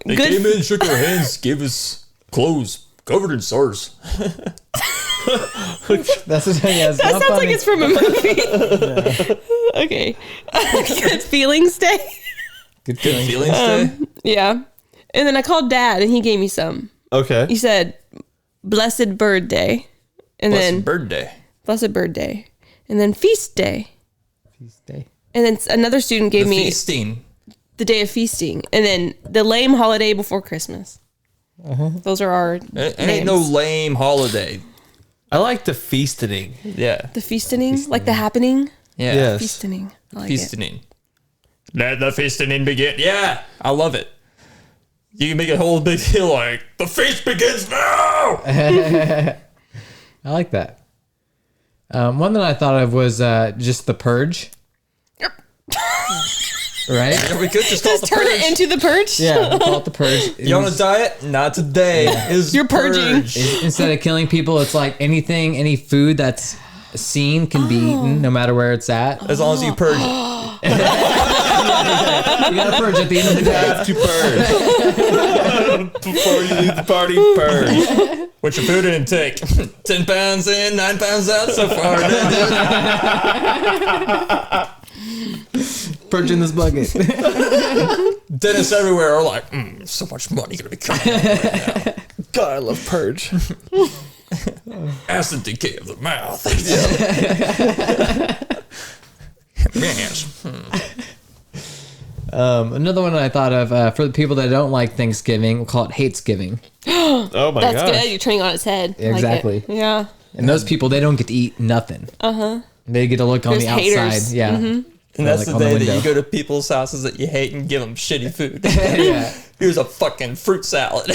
They Good. came in, shook our hands, gave us clothes covered in stars. That's what, yeah, it's That not sounds funny. like it's from a movie. Okay. Good Feelings Day. Good Good feeling. feelings day. Yeah. And then I called Dad, and he gave me some. Okay. He said, Blessed Bird Day. And then Blessed bird day. Blessed Bird Day. And then Feast Day. Feast Day. And then another student gave The me feasting. the Day of Feasting. And then the lame holiday before Christmas. Those are our It names. ain't no lame holiday. I like the feasting. Yeah. The feasting, like the happening. Yeah. Yes. Feasting. I like it. Feasting. Let the feasting begin. Yeah. I love it. You can make a whole big deal like, the feast begins now. I like that. One that I thought of was just The Purge. right? We could just call it the Turn purge. it into the purge. Yeah, we'll call it the purge. You on a diet? Not today. Is You're purging. purge. Instead of killing people, it's like any food that's seen can be eaten, no matter where it's at. As long as you purge it. You gotta purge at the end of the day. Have to purge. Before you leave the party, purge. What's your food intake? 10 pounds in, 9 pounds out so far. Purging this bucket. Dentists everywhere are like, so much money gonna be coming out right now. God, I love purge. Acid decay of the mouth. Yes. Another one I thought of for the people that don't like Thanksgiving, we'll call it Hatesgiving. Oh my That's gosh. good. You're turning on its head. I like it. Exactly. Yeah. And those people, they don't get to eat nothing. They get to look on There's the haters. outside. Yeah. And that's like the on the day that window. you go to people's houses that you hate and give them shitty food. Yeah. Here's a fucking fruit salad.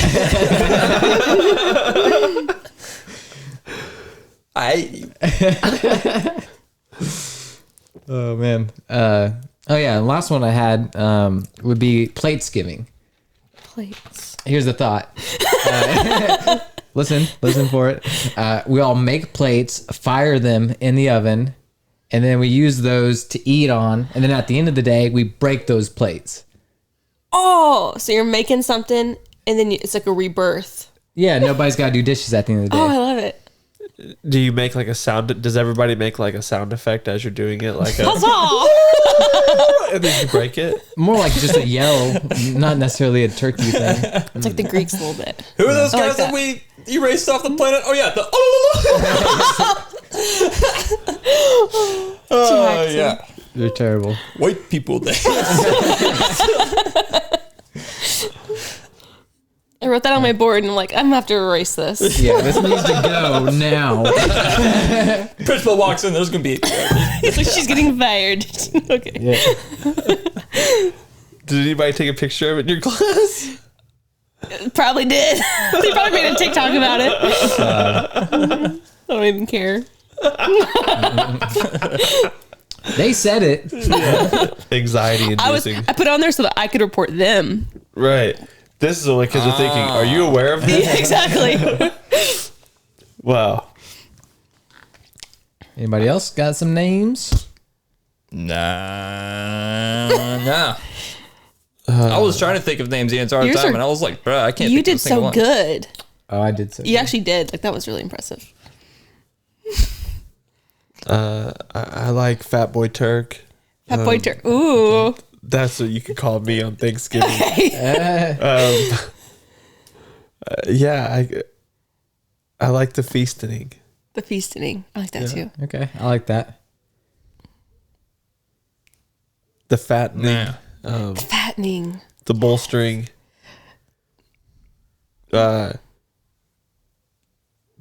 I hate you. Oh man. Oh yeah. The last one I had would be Platesgiving. Plates. Here's the thought. Listen for it. We all make plates, fire them in the oven, and then we use those to eat on. And then at the end of the day, we break those plates. Oh, so you're making something, and then it's like a rebirth. Yeah, nobody's got to do dishes at the end of the day. Oh, I love it. Do you make like a sound? Does everybody make like a sound effect as you're doing it? Like a, Huzzah! and then you break it? More like just a yell, not necessarily a turkey thing. It's like the Greeks a little bit. Who are those I like guys that that. we erased off the planet? Oh yeah, the oh Jackson. yeah, They're terrible. white people there. I wrote that on my board, and I'm like, I'm gonna have to erase this. Yeah, this needs to go now. Principal walks in. There's gonna be. He's like, she's getting fired. Okay. Yeah. Did anybody take a picture of it in your class? Probably did. They probably made a TikTok about it. I don't even care. They said it. Anxiety I inducing. put it on there so that I could report them. Right. This is only because you're thinking, are you aware of this? Yeah, exactly. Wow. Anybody else got some names? Nah. I was trying to think of names the entire Yours time, are- and I was like, bruh, I can't. You think of a did single so one. good. Oh, I did so. You actually did. Like, that was really impressive. I like Fat Boy Turk. That boy turn. Ooh. That's what you could call me on Thanksgiving. Yeah, I like the feasting. The feasting. I like that too. Okay, I like that. The fattening. Nah. Fattening. The bolstering.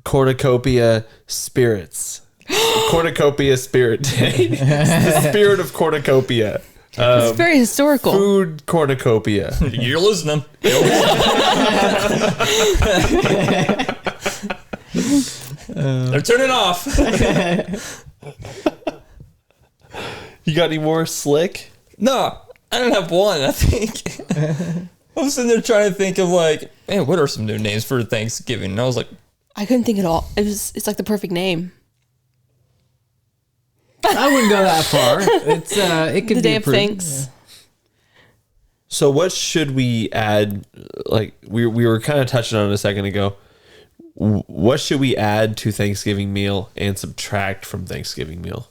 Cornucopia spirits. Cornucopia spirit day. It's the spirit of cornucopia. It's very historical. Food cornucopia. You're listening. They're turning off. You got any more slick? No, I don't have one. I think I was sitting there trying to think of like, man, what are some new names for Thanksgiving? And I was like, I couldn't think at all. It's like the perfect name. I wouldn't go that far. It's it could The be day of approved. thanks. So what should we add? Like we were kind of touching on it a second ago. What should we add to Thanksgiving meal and subtract from Thanksgiving meal?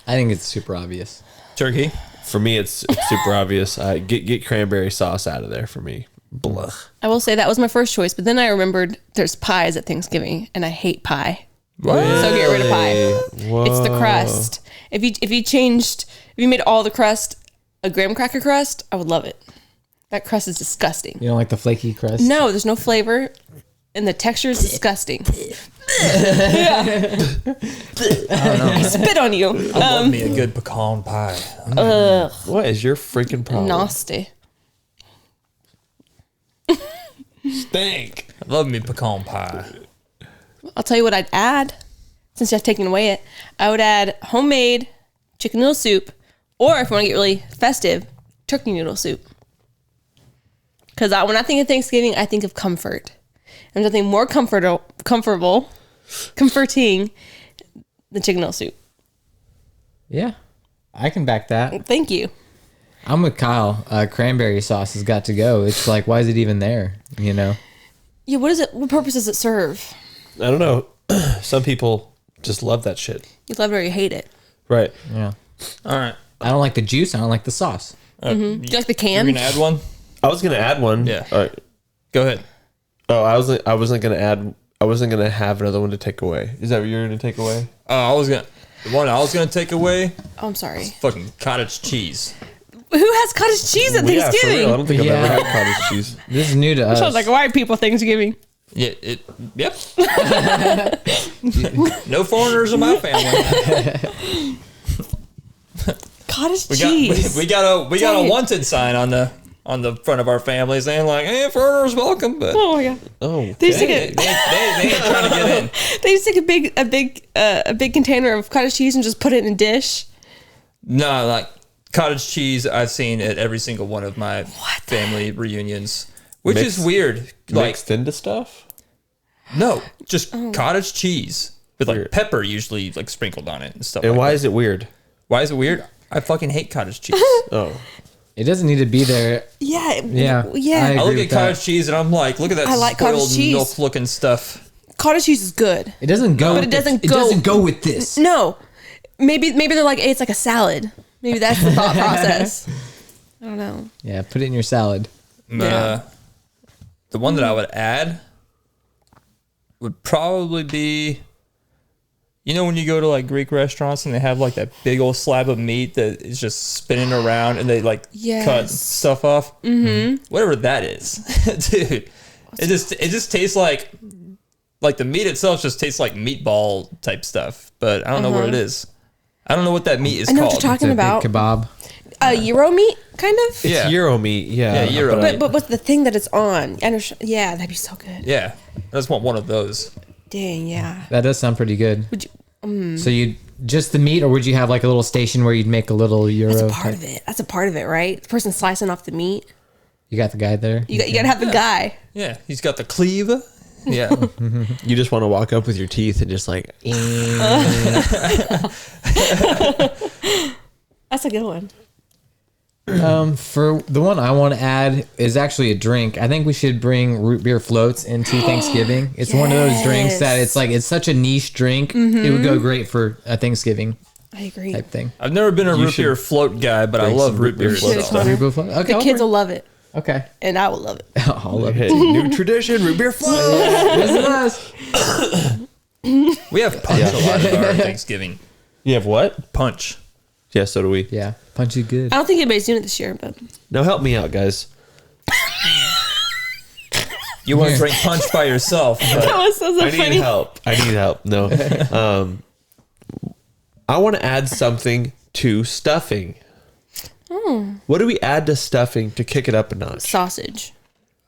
I think it's super obvious. turkey. For me, it's super obvious. Get cranberry sauce out of there for me. Blah. I will say that was my first choice, but then I remembered there's pies at Thanksgiving, and I hate pie. What? So get rid of pie. Whoa. It's the crust. If you made all the crust a graham cracker crust, I would love it. That crust is disgusting. You don't like the flaky crust? No, there's no flavor, and the texture is disgusting. Yeah. I spit on you. Love me a good pecan pie. What is your freaking problem? Nasty. Stink. I love me pecan pie. I'll tell you what I'd add, since I've taken away it. I would add homemade chicken noodle soup, or if you want to get really festive, turkey noodle soup. Because when I think of Thanksgiving, I think of comfort. And there's nothing more comforting than chicken noodle soup. Yeah, I can back that. Thank you. I'm with Kyle. Cranberry sauce has got to go. It's like, why is it even there? You know? Yeah, what is it? What purpose does it serve? I don't know. Some people just love that shit. You love it or you hate it. Right. Yeah. All right. I don't like the juice. I don't like the sauce. Do you like the You're can? gonna add one? I was gonna add one. Yeah. All right. Go ahead. Oh, I wasn't gonna add. I wasn't gonna have another one to take away. Is that what you're gonna take away? The one I was gonna take away. Oh, I'm sorry. Fucking cottage cheese. Who has cottage cheese at Well, yeah, for Thanksgiving? real. I don't think I've Yeah. ever had cottage cheese. This is new to us. Sounds like white people Thanksgiving. Yeah. Yep. No foreigners in my family. Cottage We cheese. got a Dang it. wanted sign on the front of our family saying like, "Hey, foreigners welcome," but Oh my god. Oh, They used to they get ain't trying to get in. they used to take a big container of cottage cheese and just put it in a dish. No, like cottage cheese, I've seen at every single one of my family reunions, which Mixed- is weird. Like, mixed into stuff. no, just cottage cheese with like Weird. pepper usually like sprinkled on it and stuff. And like why that. is it weird? Why is it weird? I fucking hate cottage cheese. Oh, It doesn't need to be there. Yeah. Yeah. Yeah. I I look agree at with that. cottage cheese and I'm like, look at that I like cottage spoiled cheese. milk looking stuff. Cottage cheese is good. It doesn't go. But it with doesn't it go- doesn't go with this. No. Maybe they're like, hey, it's like a salad. Maybe that's the thought process. I don't know. Yeah, put it in your salad. Yeah. The one that I would add would probably be, you know, when you go to like Greek restaurants and they have like that big old slab of meat that is just spinning around and they like cut Yes. stuff off. Mm-hmm. Whatever that is, dude. It just tastes like the meat itself just tastes like meatball type stuff, but I don't know what it is. I don't know what that meat is I know called. what you're talking It's a about. big kebab. Gyro meat, kind of. it's Yeah. Euro meat. Yeah, Yeah, Euro meat. But what's the thing that it's on? Yeah, that'd be so good. Yeah, I just want one of those. Dang, yeah. That does sound pretty good. Would you? So you just the meat, or would you have like a little station where you'd make a little euro? That's a part type- of it. That's a part of it, right? The person slicing off the meat. You got the guy there. You gotta have the guy. Yeah, he's got the cleaver. Yeah. You just want to walk up with your teeth and just like. That's a good one. For the one I want to add is actually a drink. I think we should bring root beer floats into Thanksgiving. It's one of those drinks that it's such a niche drink. It would go great for a Thanksgiving I agree. type thing. I've never been a You root should beer float guy, but I bring love some root beer root beer itself. floats. Root beer float. Okay, The kids will love it, okay. and I will love it. I'll love it. Hey, new tradition, root beer float. We have punch a lot at our Thanksgiving. You have what? Punch. Yeah, so do we. Yeah, punchy good. I don't think anybody's doing it this year, but Now help me out, guys. You want to drink punch by yourself, but that was so I need funny. help. I need help. No. I want to add something to stuffing. What do we add to stuffing to kick it up a notch? Sausage.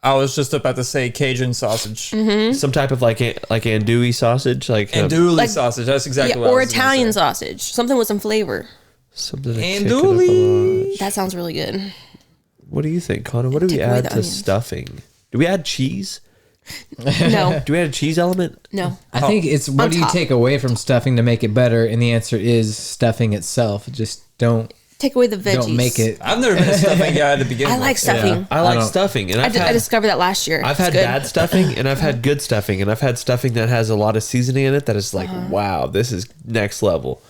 I was just about to say Cajun sausage. Some type of like andouille sausage, like Andouille Like- sausage. That's exactly Yeah, what I or was gonna Italian say. sausage. Something with some flavor. something to kick it up a Andouille. notch. That sounds really good. What do you think, Connor? What do we Take away add the to onions. stuffing? Do we add cheese? No, Do we add a cheese element? no. I think it's what On do you top. take away from stuffing to make it better? And the answer is stuffing itself. Just don't Take away the veggies. make it. I've never been a stuffing guy to begin I with. like stuffing. I like don't- stuffing, and I discovered that last year. I've It's had good. bad stuffing and I've had good stuffing, and I've had stuffing that has a lot of seasoning in it that is like, Uh-huh. wow, this is next level.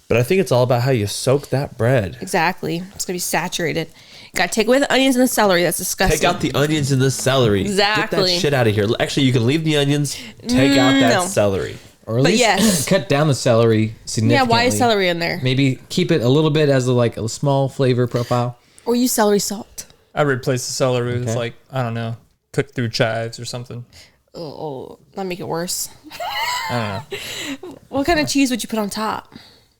But I think it's all about how you soak that bread. Exactly. It's gonna be saturated. Got to take away the onions and the celery. That's disgusting. Take out the onions and the celery. Get Exactly. that shit out of here. Actually, you can leave the onions. Take out that No. celery. Or at But least yes. cut down the celery Yeah, significantly. why is celery in there? Maybe keep it a little bit as a small flavor profile. Or use celery salt. I replaced the celery with Okay. like, I don't know, cooked through chives or something. Oh, that make it worse. I don't know. What kind of cheese would you put on top?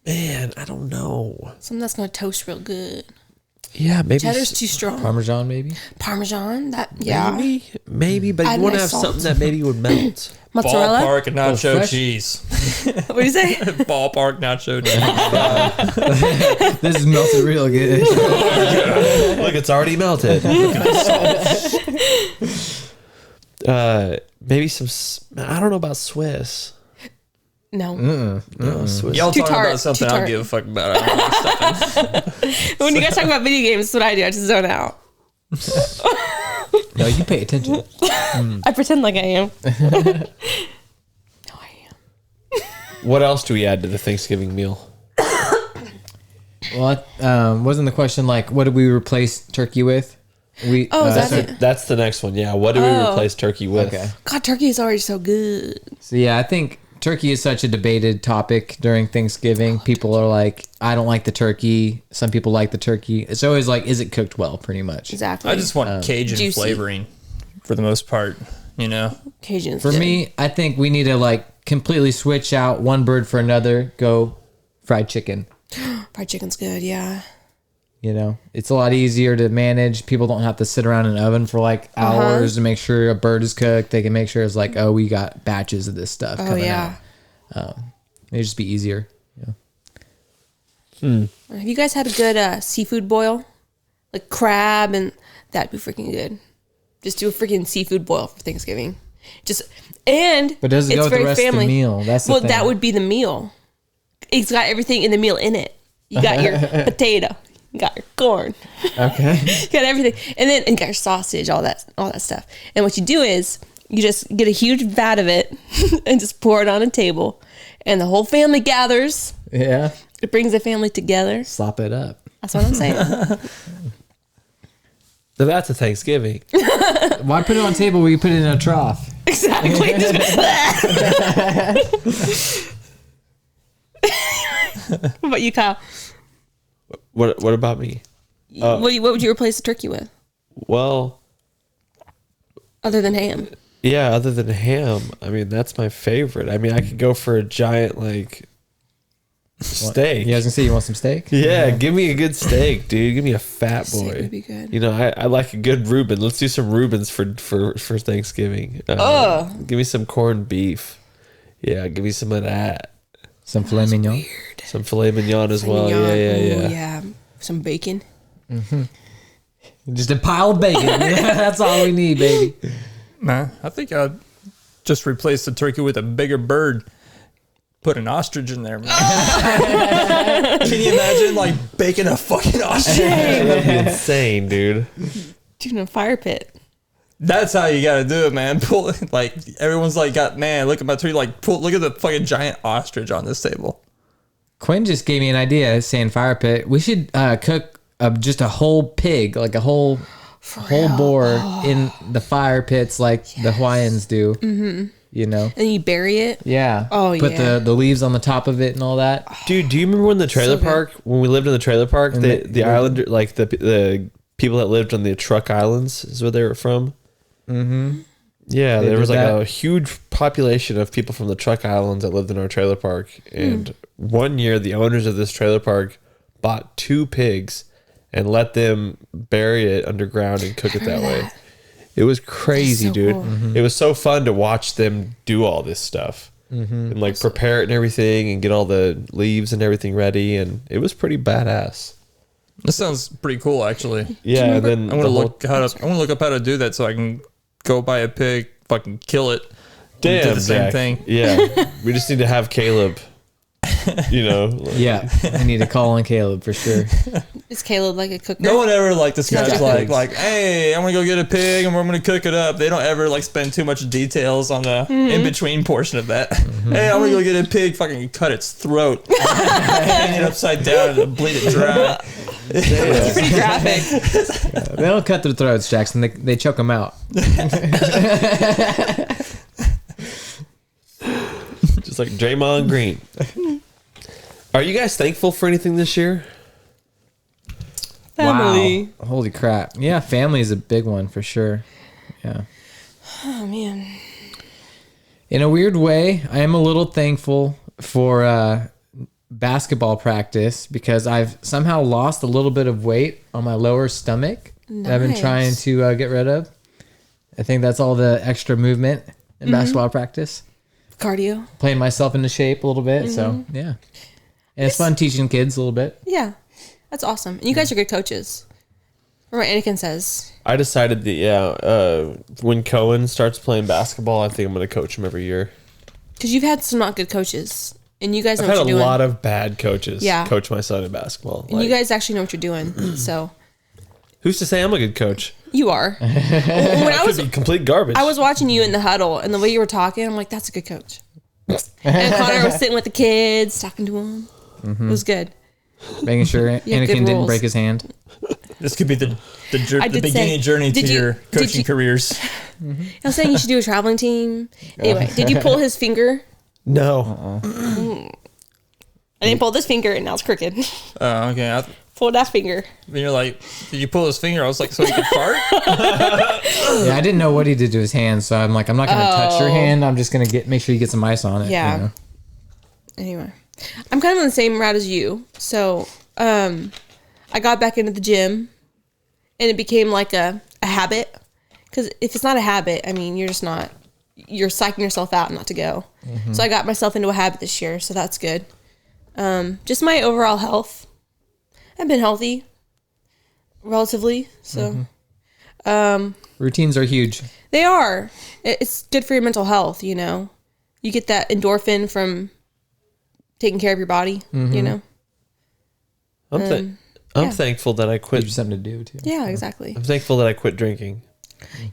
Man, I don't know. Something that's gonna toast real good. Yeah, maybe. Cheddar's too strong. Parmesan maybe. Parmesan. That yeah. Maybe Maybe, but Add you want to my have salt. something that maybe would melt. Mozzarella. Ballpark nacho fresh. cheese. What do you say? Ballpark nacho cheese. This is melted real good. Look, it's already melted. Maybe some. I don't know about Swiss. No. No, Swiss. Y'all Too talking tart, about something too I tart. don't give a fuck about. I don't know stuff. When you guys talk about video games, that's what I do. I just zone out. No, you pay attention. I pretend like I am. No, I am. What else do we add to the Thanksgiving meal? Well, wasn't the question like, what did we replace turkey with? We. Oh, is that it? That's the next one. Yeah. What do we replace turkey with? Okay. God, turkey is already so good. So yeah, I think turkey is such a debated topic during Thanksgiving. People are like, I don't like the turkey. Some people like the turkey. It's always like, is it cooked well? Pretty much. Exactly. I just want Cajun Juicy. flavoring for the most part, you know? Cajun. For me, I think we need to like completely switch out one bird for another. Go fried chicken. fried chicken's good. Yeah. You know, it's a lot easier to manage. People don't have to sit around in an oven for like hours to make sure a bird is cooked. They can make sure it's like, oh, we got batches of this stuff Oh coming yeah. out. It'd just be easier. Yeah. Have you guys had a good seafood boil? Like crab, and that'd be freaking good. Just do a freaking seafood boil for Thanksgiving. But does it go with the rest of the meal? That's the well, thing. that would be the meal. It's got everything in the meal in it. You got your potato, you got your corn, Okay. you got everything, and then you got your sausage, all that stuff. And what you do is you just get a huge vat of it and just pour it on a table, and the whole family gathers. Yeah. It brings the family together. Slop it up. That's what I'm saying. So that's a Thanksgiving. Why put it on a table where you put it in a trough? Exactly. What about you, Kyle? What about me? What would you replace the turkey with, Well, other than ham? yeah, other than ham, I mean, that's my favorite. I mean, I could go for a giant, like, steak. You guys gonna say you want some steak? Yeah, give me a good steak, dude. Give me a fat Steak boy. would be good. You know, I like a good Reuben. Let's do some Reubens for Thanksgiving. Give me some corned beef. Yeah, give me some of that. Some filet mignon. Some filet mignon as well. Mignon. Yeah. Ooh, yeah. Some bacon. Just a pile of bacon. That's all we need, baby. Nah, I think I'd just replace the turkey with a bigger bird. Put an ostrich in there, man. Can you imagine, like, baking a fucking ostrich? That'd be insane, dude. Dude, in a fire pit. That's how you gotta do it, man. Pull it, like, everyone's like, man, look at my tree. Like, look at the fucking giant ostrich on this table. Quinn just gave me an idea saying fire pit. We should cook just a whole pig, like a whole boar in the fire pits like the Hawaiians do. Mm-hmm. You know? And you bury it. Yeah. Oh, Put yeah. the leaves on the top of it and all that. Dude, do you remember when the trailer So good. park, when we lived in the trailer park, And the islander, like the people that lived on the truck islands is where they were from? Mm-hmm. Yeah, They there did was like that? a huge population of people from the truck islands that lived in our trailer park. And one year, the owners of this trailer park bought 2 pigs and let them bury it underground and cook it that way. It was crazy, so dude. cool. It was so fun to watch them do all this stuff and like prepare it and everything and get all the leaves and everything ready. And it was pretty badass. This sounds pretty cool, actually. Yeah, and then I want to look up how to do that so I can go buy a pig, fucking kill it, and do damn the same Zach. thing. Yeah, we just need to have Caleb. You know, like- Yeah. I need to call on Caleb for sure. Is Caleb like a cooker? No one ever like describes Yeah. like, hey, I'm gonna go get a pig and we're gonna cook it up. They don't ever like spend too much details on the in between portion of that. Hey, I'm gonna go get a pig, fucking cut its throat, hang it upside down and bleed it dry. It's pretty graphic. They don't cut their throats, Jackson. They choke them out. just like Draymond Green. Are you guys thankful for anything this year? Family. Wow. Holy crap. Yeah, family is a big one for sure. Yeah. Oh, man. In a weird way, I am a little thankful for basketball practice because I've somehow lost a little bit of weight on my lower stomach that I've been Nice. trying to get rid of. I think that's all the extra movement in basketball practice. Cardio. Playing myself into shape a little bit. So, yeah. And it's fun teaching kids a little bit. Yeah. That's awesome. And you guys are good coaches. Or what Anakin says. I decided that, when Cohen starts playing basketball, I think I'm going to coach him every year. Because you've had some not good coaches. And you guys know I've what had you're a doing. lot of bad coaches coach my son in basketball. And you guys actually know what you're doing. So Who's to say I'm a good coach? you are. When I Could was be complete garbage. I was watching you in the huddle, and the way you were talking, I'm like, that's a good coach. And Connor was sitting with the kids, talking to them. It was good. Making sure have good Anakin didn't rules. break his hand. This could be the I did beginning say, journey to did you- your did coaching you- careers. I was saying you should do a traveling team. Anyway, did you pull his finger? No. I didn't pull this finger, and now it's crooked. Oh, okay. Pull that finger. When you're like, did you pull his finger? I was like, so he could fart? Yeah, I didn't know what he did to his hand, so I'm like, I'm not gonna touch your hand. I'm just gonna make sure you get some ice on it. Yeah. You know? Anyway, I'm kind of on the same route as you. So, I got back into the gym, and it became like a habit. Because if it's not a habit, I mean, you're psyching yourself out not to go. So I got myself into a habit this year, so that's good. Just my overall health. I've been healthy, relatively. So, Routines are huge. they are. It's good for your mental health, you know. You get that endorphin from taking care of your body, you know. I'm yeah. thankful that I Gives you quit. something to do too. Yeah, exactly. I'm thankful that I quit drinking.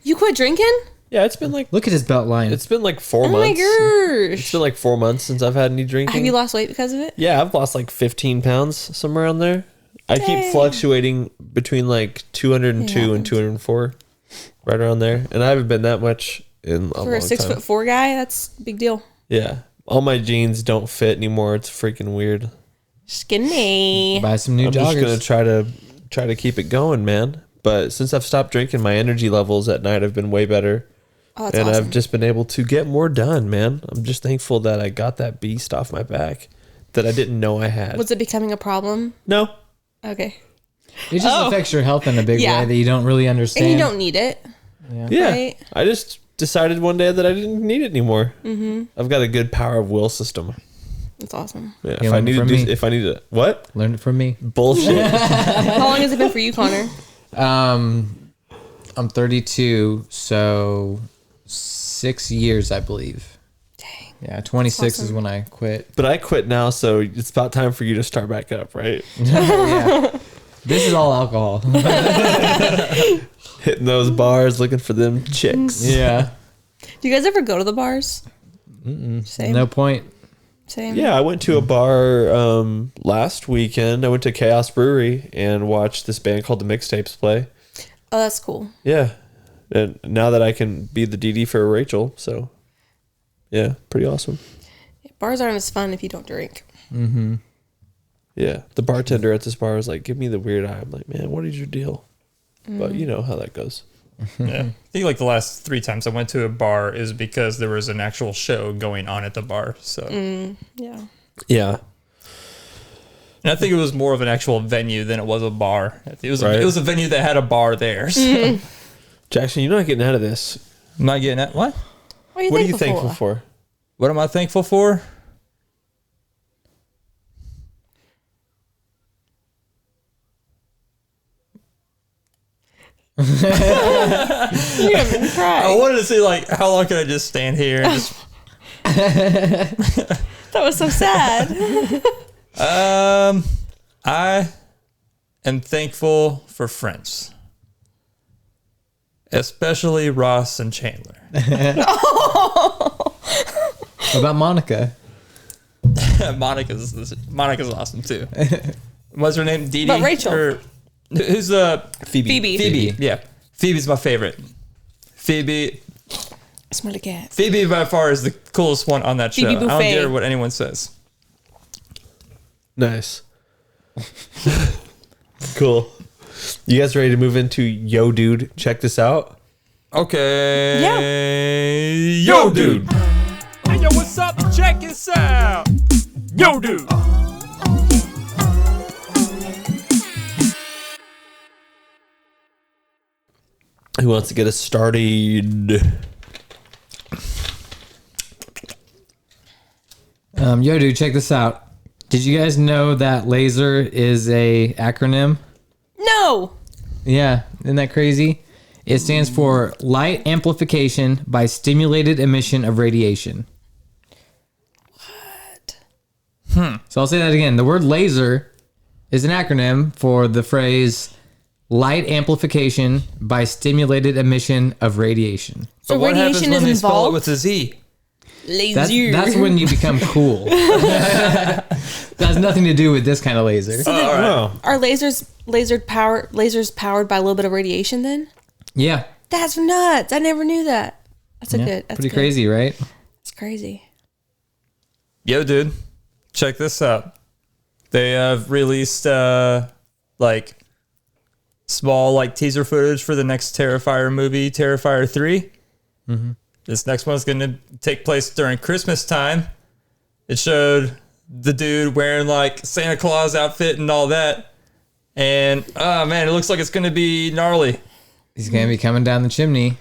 You quit drinking? Yeah, it's been like Look at his belt line. it's been like 4 Oh my months. It's gosh. been like 4 months since I've had any drinking. Have you lost weight because of it? Yeah, I've lost like 15 pounds, somewhere around there. I keep Dang. fluctuating between like 202 and happens. 204, right around there. And I haven't been that much in a For long a 6'4" guy, that's a big deal. Yeah, all my jeans don't fit anymore. It's freaking weird. Skinny. Buy some new I'm just gonna joggers. try to keep it going, man. But since I've stopped drinking, my energy levels at night have been way better. Oh, that's And awesome. I've just been able to get more done, man. I'm just thankful that I got that beast off my back that I didn't know I had. Was it becoming a problem? No. Okay. It just Oh. affects your health in a big Yeah. way that you don't really understand. And you don't need it. Yeah. Right? I just decided one day that I didn't need it anymore. Mm-hmm. I've got a good power of will system. That's awesome. Yeah. You If I learned need to from do, me. if I need to, what? Learn it from me. Bullshit. How long has it been for you, Connor? I'm 32, so 6 years, I believe. Dang. Yeah, 26 is awesome. when I quit. But I quit now, so it's about time for you to start back up, right? Yeah. This is all alcohol. Hitting those bars, looking for them chicks. Yeah. Do you guys ever go to the bars? Same. No point. Same. Yeah, I went to a bar last weekend. I went to Chaos Brewery and watched this band called the Mixtapes play. Oh, that's cool. Yeah. And now that I can be the DD for Rachel, so yeah, pretty awesome. Bars aren't as fun if you don't drink. Yeah. The bartender at this bar was like, give me the weird eye. I'm like, man, what is your deal? But you know how that goes. Yeah. I think like the last 3 times I went to a bar is because there was an actual show going on at the bar. So, Yeah. Yeah. and I think it was more of an actual venue than it was a bar. It was Right. it was a venue that had a bar there. So. Jackson, you're not getting out of this. I'm not getting at what? What are you, What are you thankful thankful for? What am I thankful for? You're gonna cry. I wanted to say like, how long can I just stand here? And just, That was so sad. I am thankful for friends, especially Ross and Chandler. What about Monica? Monica's awesome too. What's her name? Dee Dee? But Rachel. Or, who's the Phoebe. Phoebe? Yeah, Phoebe's my favorite. Phoebe Smell a cat. Phoebe by far is the coolest one on that show. Phoebe I don't Buffet. care what anyone says. Nice. Cool. You guys ready to move into Yo Dude? Check this out. Okay. Yeah. Yo, dude. Hey, yo, what's up? Check this out. Yo, dude. Who wants to get us started? Yo, dude, check this out. Did you guys know that laser is a acronym? No. Yeah, isn't that crazy? It stands for light amplification by stimulated emission of radiation. What? So I'll say that again. The word laser is an acronym for the phrase light amplification by stimulated emission of radiation. So But what happens radiation when is they spell it involved. with a Z? Laser. That's when you become cool. That has nothing to do with this kind of laser. Oh, Are lasers powered by a little bit of radiation then? Yeah. That's nuts. I never knew that. That's Yeah, good. That's pretty good. crazy, right? It's crazy. Yo, dude, check this out. They have released like small like teaser footage for the next Terrifier movie, Terrifier 3. Mm-hmm. This next one's going to take place during Christmas time. It showed the dude wearing like Santa Claus outfit and all that. And oh man, it looks like it's going to be gnarly. He's going to be coming down the chimney.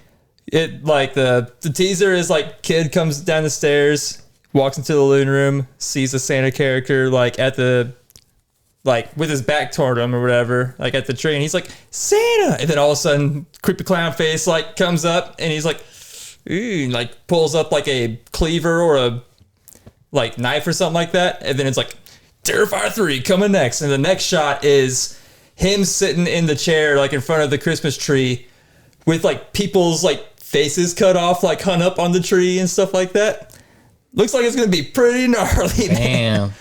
It like the teaser is like kid comes down the stairs, walks into the living room, sees a Santa character like at the like with his back toward him or whatever, like at the tree, and he's like Santa, and then all of a sudden creepy clown face like comes up and he's like, ooh, and, like pulls up like a cleaver or a like knife or something like that, and then it's like Terrifier 3 coming next, and the next shot is him sitting in the chair like in front of the Christmas tree with like people's like faces cut off, like hung up on the tree and stuff like that. Looks like it's gonna be pretty gnarly, man. Damn.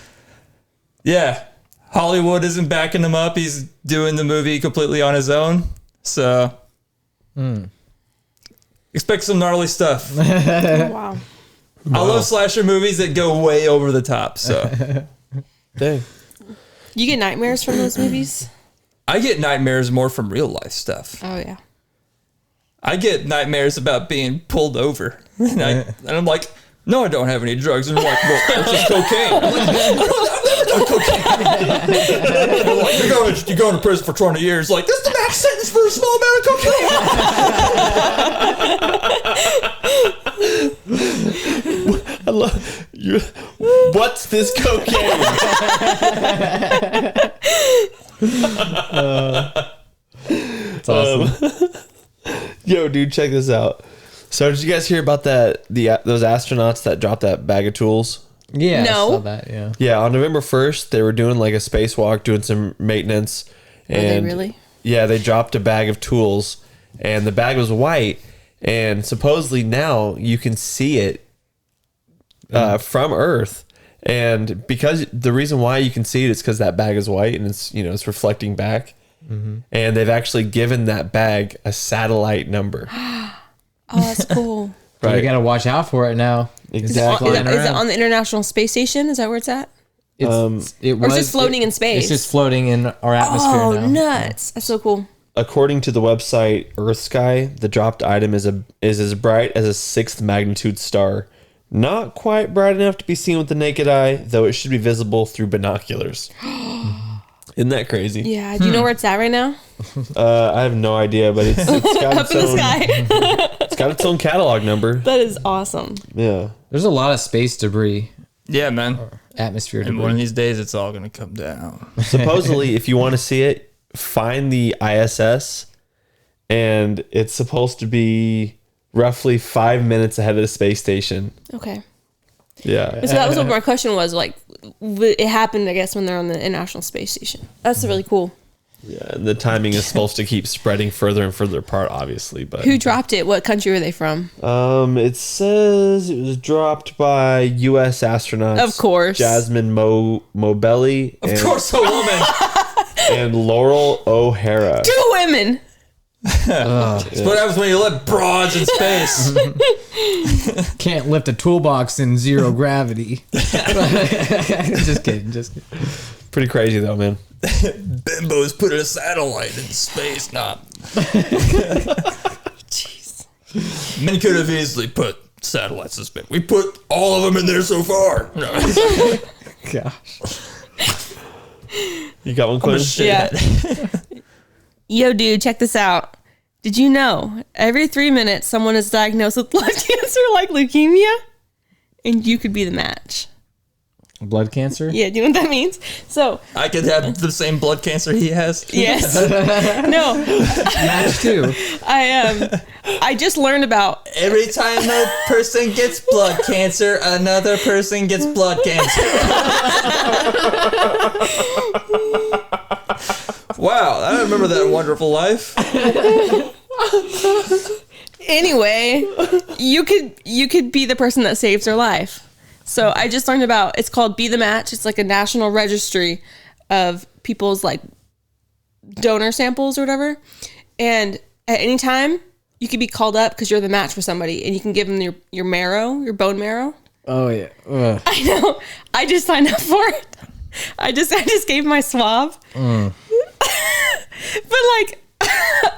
Yeah, Hollywood isn't backing him up. He's doing the movie completely on his own. So expect some gnarly stuff. Oh, wow. I love slasher movies that go way over the top. So dang. You get nightmares from those movies? I get nightmares more from real life stuff. Oh, yeah. I get nightmares about being pulled over. And I'm like, no, I don't have any drugs. And they're like, well, that's just cocaine. I'm like, I've never done cocaine. They're like, you're going to prison for 20 years. Like, this is the max sentence for a small amount of cocaine. I love you. What's this cocaine? It's awesome. Yo, dude, check this out. So, did you guys hear about that? Those astronauts that dropped that bag of tools? Yeah, No. I saw that, yeah. Yeah, on November 1st, they were doing like a spacewalk, doing some maintenance. Are they really? Yeah, they dropped a bag of tools, and the bag was white. And supposedly now you can see it from Earth. And because the reason why you can see it is because that bag is white and it's reflecting back. Mm-hmm. And they've actually given that bag a satellite number. Oh, that's cool. But we got to watch out for it now. Exactly. Is it on the International Space Station? Is that where it's at? It Or is it just floating in space? It's just floating in our atmosphere Oh, now. nuts. That's so cool. According to the website Earth Sky, the dropped item is as bright as a 6th magnitude star. Not quite bright enough to be seen with the naked eye, though it should be visible through binoculars. Isn't that crazy? Yeah. Do you know where it's at right now? I have no idea, but it's got Up its in the own. sky. It's got its own catalog number. That is awesome. Yeah. There's a lot of space debris, Yeah, man. atmosphere And one of debris. these days, it's all going to come down. Supposedly, if you want to see it, find the ISS, and it's supposed to be roughly 5 minutes ahead of the space station. Okay. Yeah. So that was what my question was. Like, it happened, I guess, when they're on the International Space Station. That's really cool. Yeah. And the timing is supposed to keep spreading further and further apart, obviously. But Who dropped it? What country were they from? it says it was dropped by U.S. astronauts. Of course. Jasmine Mobelli. Of course, a woman. And Laurel O'Hara. 2 women. That's what happens when you let broads in space. Can't lift a toolbox in zero gravity. Just kidding. Pretty crazy, though, man. Bimbo's put a satellite in space. Nah. Jeez. Men could have easily put satellites in space. We put all of them in there so far. No. Gosh. You got one, Quinn? Yeah. Yo, dude, check this out. Did you know every 3 minutes someone is diagnosed with blood cancer like leukemia? And you could be the match. Blood cancer? Yeah, do you know what that means? So I could have the same blood cancer he has. yes. No. Match too. I just learned about Every time a person gets blood cancer, another person gets blood cancer. Wow, I remember that wonderful life. anyway, you could be the person that saves their life. So I just learned about, it's called Be the Match. It's like a national registry of people's like donor samples or whatever. And at any time you could be called up because you're the match for somebody, and you can give them your marrow, your bone marrow. Oh yeah. Ugh. I know. I just signed up for it. I just gave my swab. But like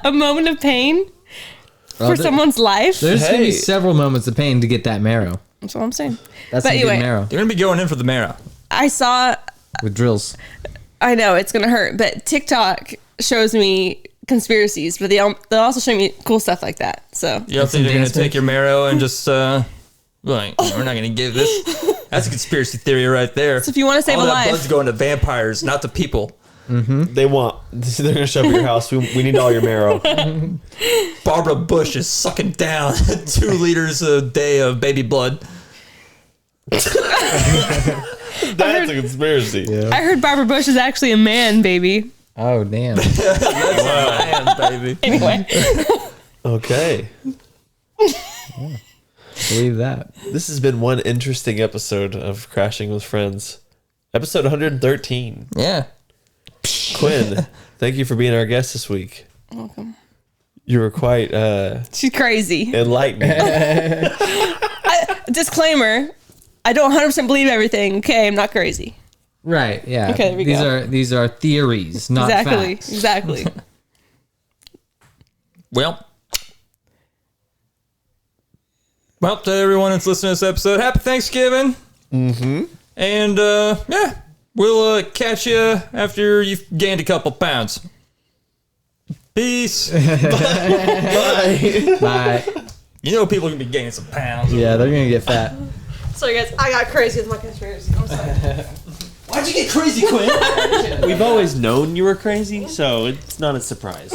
a moment of pain for someone's life. There's gonna be several moments of pain to get that marrow. That's what I'm saying. That's But a anyway, good marrow You're going to be going in for the marrow. I saw, with drills. I know it's gonna hurt, but TikTok shows me conspiracies, but they'll also show me cool stuff like that. So You don't think they're going to take your marrow and just, like, we're not going to give this? That's a conspiracy theory right there. if you want to save All a that life, blood's going to vampires, not to people. They're gonna show up at your house. We need all your marrow. Barbara Bush is sucking down 2 liters a day of baby blood. That's a conspiracy. I heard Barbara Bush is actually a man, baby. Oh damn. Man, baby. Anyway, Okay. Believe that. This has been one interesting episode of Crashing with Friends. Episode 113. Yeah. Quinn, thank you for being our guest this week. welcome. You were quite She's crazy. enlightening. Disclaimer: I don't 100% believe everything. Okay, I'm not crazy. Right. Yeah. Okay, there we go. These are theories, not Exactly. facts. Exactly. Well, to everyone that's listening to this episode, happy Thanksgiving. Mm-hmm. And, yeah, we'll catch you after you've gained a couple pounds. Peace. Bye. You know people can be gaining some pounds. Yeah, they're gonna get fat. Sorry guys, I got crazy with my conspiracy. I'm sorry. Why'd you get crazy, Quinn? We've always known you were crazy, so it's not a surprise.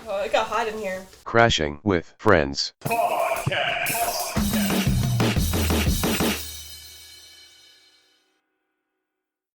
Oh, it got hot in here. Crashing with Friends. Podcast.